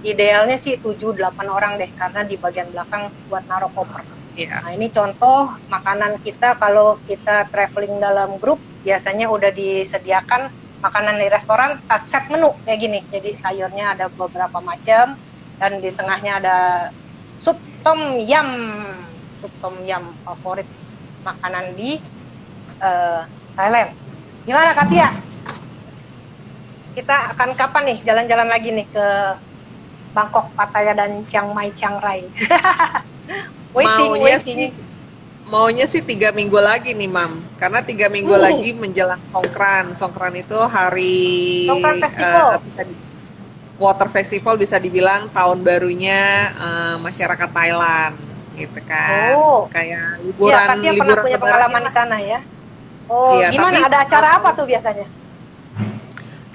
idealnya sih 7-8 orang deh, karena di bagian belakang buat naruh koper. Nah, ini contoh makanan kita kalau kita traveling dalam grup, biasanya udah disediakan makanan di restoran set menu kayak gini. Jadi sayurnya ada beberapa macam dan di tengahnya ada sup tom yum. Sup tom yum favorit makanan di Thailand. Gimana, Katia? Kita akan kapan nih jalan-jalan lagi nih ke Bangkok, Pattaya dan Chiang Mai Chiang Rai? waiting.
Maunya sih 3 minggu lagi nih, Mam. Karena 3 minggu lagi menjelang Songkran. Songkran itu hari
Songkran Festival.
Water Festival, bisa dibilang tahun barunya masyarakat Thailand, gitu kan. Kayak liburan.
Ya, Katia pernah punya pengalaman di sana ya. Iya, gimana? Ada acara apa tuh biasanya?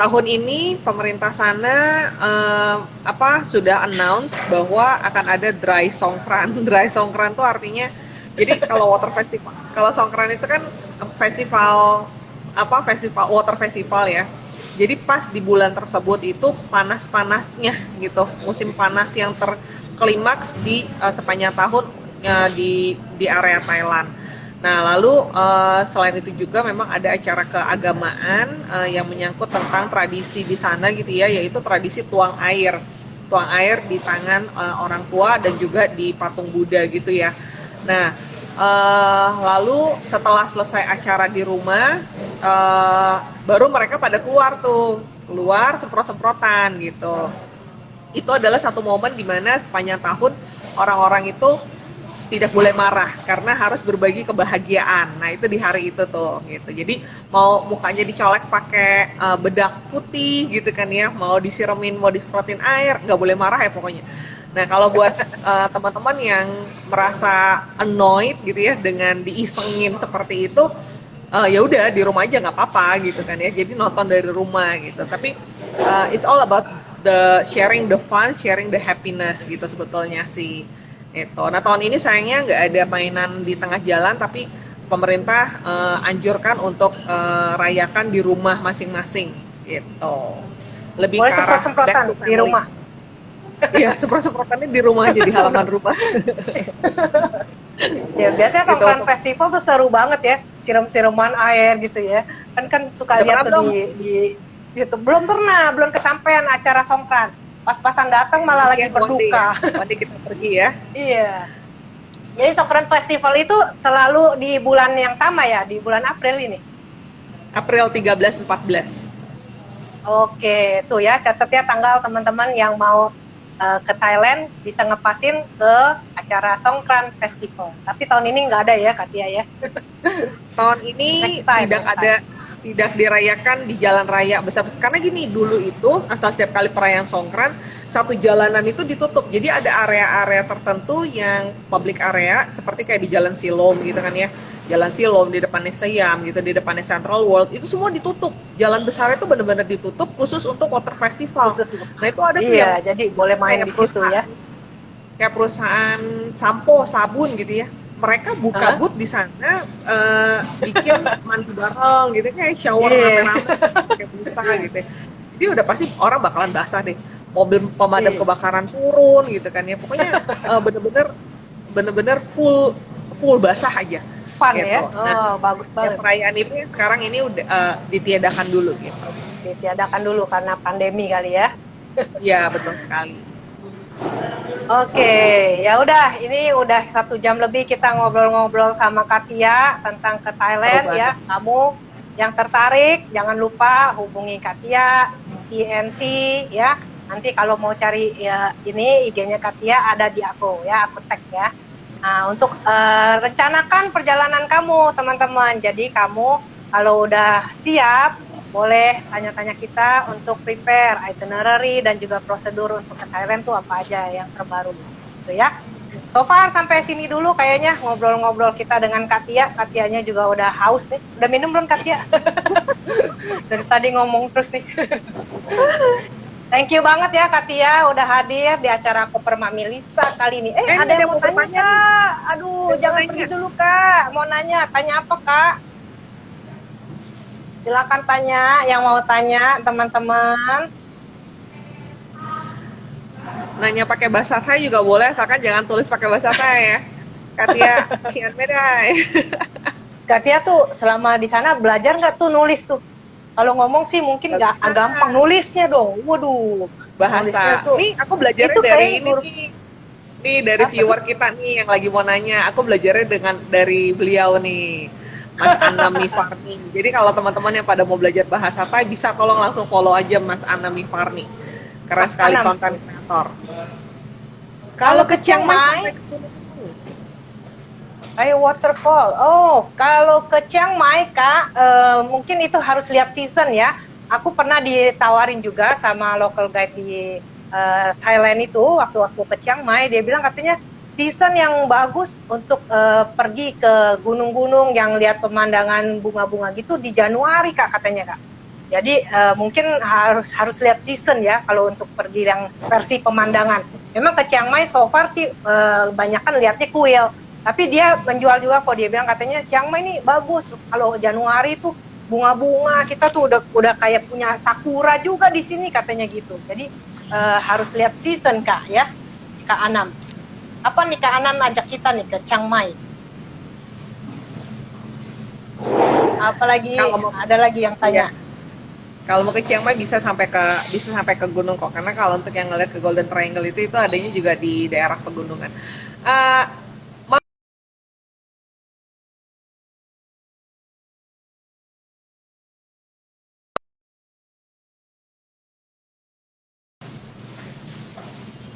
Tahun ini pemerintah sana sudah announce bahwa akan ada dry songkran. Dry songkran itu artinya, jadi kalau water festival, kalau songkran itu kan festival water festival ya. Jadi pas di bulan tersebut itu panas-panasnya gitu, musim panas yang terklimaks di sepanjang tahun di area Thailand. Nah, lalu selain itu juga memang ada acara keagamaan yang menyangkut tentang tradisi di sana gitu ya, yaitu tradisi tuang air di tangan orang tua dan juga di patung Buddha gitu ya. Nah, lalu setelah selesai acara di rumah, baru mereka pada keluar semprot-semprotan gitu. Itu adalah satu momen di mana sepanjang tahun orang-orang itu tidak boleh marah karena harus berbagi kebahagiaan. Nah, itu di hari itu tuh gitu. Jadi mau mukanya dicolek pakai bedak putih gitu kan ya, mau disiremin, mau disemprotin air, nggak boleh marah ya pokoknya. Nah, kalau buat teman-teman yang merasa annoyed gitu ya dengan diisengin seperti itu, ya udah di rumah aja nggak apa-apa gitu kan ya. Jadi nonton dari rumah gitu. Tapi it's all about the sharing the fun, sharing the happiness gitu sebetulnya sih. Itu. Nah, tahun ini sayangnya nggak ada mainan di tengah jalan, tapi pemerintah anjurkan untuk rayakan di rumah masing-masing gitu. Lebih
boleh
ke arah
semprot-semprotan di rumah.
Iya, semprot-semprotannya di rumah aja, di halaman rumah.
Ya, biasanya Songkran Festival tuh seru banget ya, siram-siraman air gitu ya. Kan suka lihat tuh di YouTube. Belum kesampaian acara Songkran. Pas-pasan datang malah lagi berduka.
Nanti kita pergi ya.
Iya. Jadi Songkran Festival itu selalu di bulan yang sama ya, di bulan April ini.
April 13-14.
Oke, tuh ya catat ya tanggal teman-teman yang mau ke Thailand bisa ngepasin ke acara Songkran Festival. Tapi tahun ini nggak ada ya Katia ya.
Tahun ini
Next time,
tidak
next
ada,
time.
tidak dirayakan di jalan raya besar karena gini, dulu itu asal setiap kali perayaan Songkran satu jalanan itu ditutup, jadi ada area-area tertentu yang public area seperti kayak di Jalan Silom gitu kan ya, Jalan Silom di depannya Siam gitu, di depannya Central World itu semua ditutup, jalan besar itu benar-benar ditutup khusus untuk water festival.
Khusus.
Nah itu ada tuh yang
Iya, jadi boleh main
kayak
di situ ya.
kayak perusahaan sampo, sabun gitu ya. Mereka buka
Hah?
booth di sana, bikin mandi bareng gitu, kayak shower
Iya.
rame-rame, kayak busa gitu. Ya. Jadi udah pasti orang bakalan basah deh. Mobil pemadam
Iya.
kebakaran turun gitu kan ya. Pokoknya bener-bener bener-bener full basah aja.
Fun
Gitu.
ya.
Nah,
Oh, bagus
yang
banget.
perayaan itu yang sekarang ini udah ditiadakan dulu gitu.
Ditiadakan dulu karena pandemi kali ya.
Iya betul sekali.
Oke, ya udah. Ini udah 1 jam lebih kita ngobrol-ngobrol sama Katia tentang ke Thailand
Seru
ya.
banget.
Kamu yang tertarik, jangan lupa hubungi Katia, TNT ya. Nanti kalau mau cari ya ini IG-nya Katia ada di aku ya, aku tag ya. Nah, untuk rencanakan perjalanan kamu, teman-teman. Jadi kamu kalau udah siap, boleh tanya-tanya kita untuk prepare itinerary dan juga prosedur untuk ke Thailand tuh apa aja yang terbaru. Gitu ya. So far sampai sini dulu kayaknya ngobrol-ngobrol kita dengan Katia. Katianya juga udah haus nih. Udah minum belum Katia? Dari tadi ngomong terus nih. Thank you banget ya Katia udah hadir di acara Koper Mami Lisa kali ini. Ada yang mau tanya Kak? Aduh, jangan pergi dulu Kak. Mau nanya, tanya apa Kak? Silakan tanya yang mau tanya teman-teman.
Nanya pakai bahasa Thai juga boleh, asalkan jangan tulis pakai bahasa Thai ya. Katia, kian medai.
Katia tuh selama di sana belajar nggak tuh nulis tuh? Kalau ngomong sih mungkin nggak
Bisa.
gampang, nulisnya dong. Waduh, nulisnya
Bahasa.
tuh
Nih, aku belajarnya
itu
dari
kayak
ini
huruf
nih. Nih dari
apa tuh?
viewer kita nih yang lagi mau nanya. Aku belajarnya dari beliau nih. Mas Anam Mifarni. Jadi kalau teman-teman yang pada mau belajar bahasa Thai bisa tolong langsung follow aja Mas Anam Mifarni. Keren
Mas
sekali
Anam.
konten kreator.
Kalau
Kalau
ke
ke
Chiang
Chiang Mai
Mai,
sampai ke Gunung Gunung.
kayak waterfall. Oh, kalau ke Chiang Mai, Kak, mungkin itu harus lihat season ya. Aku pernah ditawarin juga sama local guide di Thailand itu, waktu-waktu ke Chiang Mai, dia bilang katanya season yang bagus untuk pergi ke gunung-gunung yang lihat pemandangan bunga-bunga gitu di Januari, Kak, katanya, Kak. Jadi mungkin harus lihat season ya kalau untuk pergi yang versi pemandangan. Memang ke Chiang Mai so far sih banyak kan lihatnya kuil. Tapi dia menjual juga kok, dia bilang katanya Chiang Mai ini bagus kalau Januari tuh bunga-bunga kita tuh udah kayak punya sakura juga di sini katanya gitu. Jadi harus lihat season Kak ya, Kak Anam. Apa nih Kak Anam ajak kita nih ke Chiang Mai? Apalagi ada lagi yang tanya.
Iya. Kalau mau ke Chiang Mai bisa sampai ke gunung kok. Karena kalau untuk yang ngeliat ke Golden Triangle itu adanya juga di daerah pegunungan. Eh,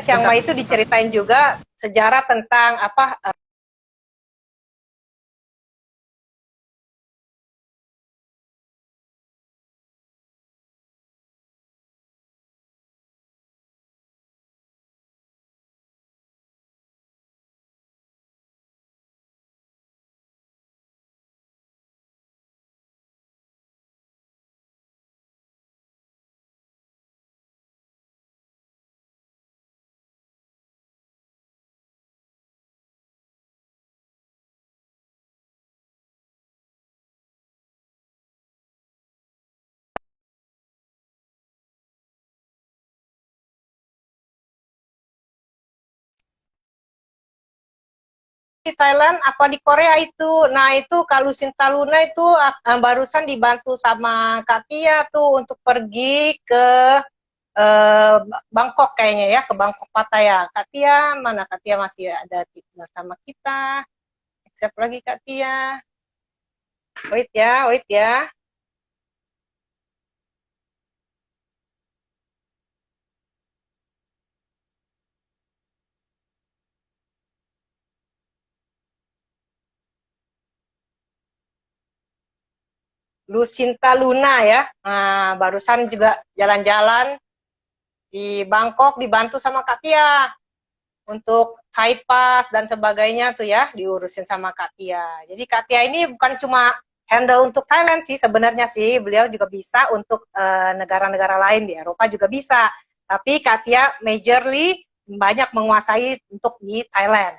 Chiang Mai itu diceritain juga sejarah tentang apa di Thailand apa di Korea itu. Nah, itu Kalusin Taluna itu barusan dibantu sama Kak Tia tuh untuk pergi ke eh, Bangkok kayaknya ya, ke Bangkok Pattaya. Kak Tia, mana Kak Tia masih ada bersama kita. Accept lagi Kak Tia. Wait ya, wait ya. Lucinta Luna ya. Nah, barusan juga jalan-jalan di Bangkok dibantu sama Kak Tia untuk Thai-Pass dan sebagainya tuh ya, diurusin sama Kak Tia. Jadi Kak Tia ini bukan cuma handle untuk Thailand sih sebenarnya sih, beliau juga bisa untuk negara-negara lain di Eropa juga bisa. Tapi Kak Tia majorly banyak menguasai untuk di Thailand.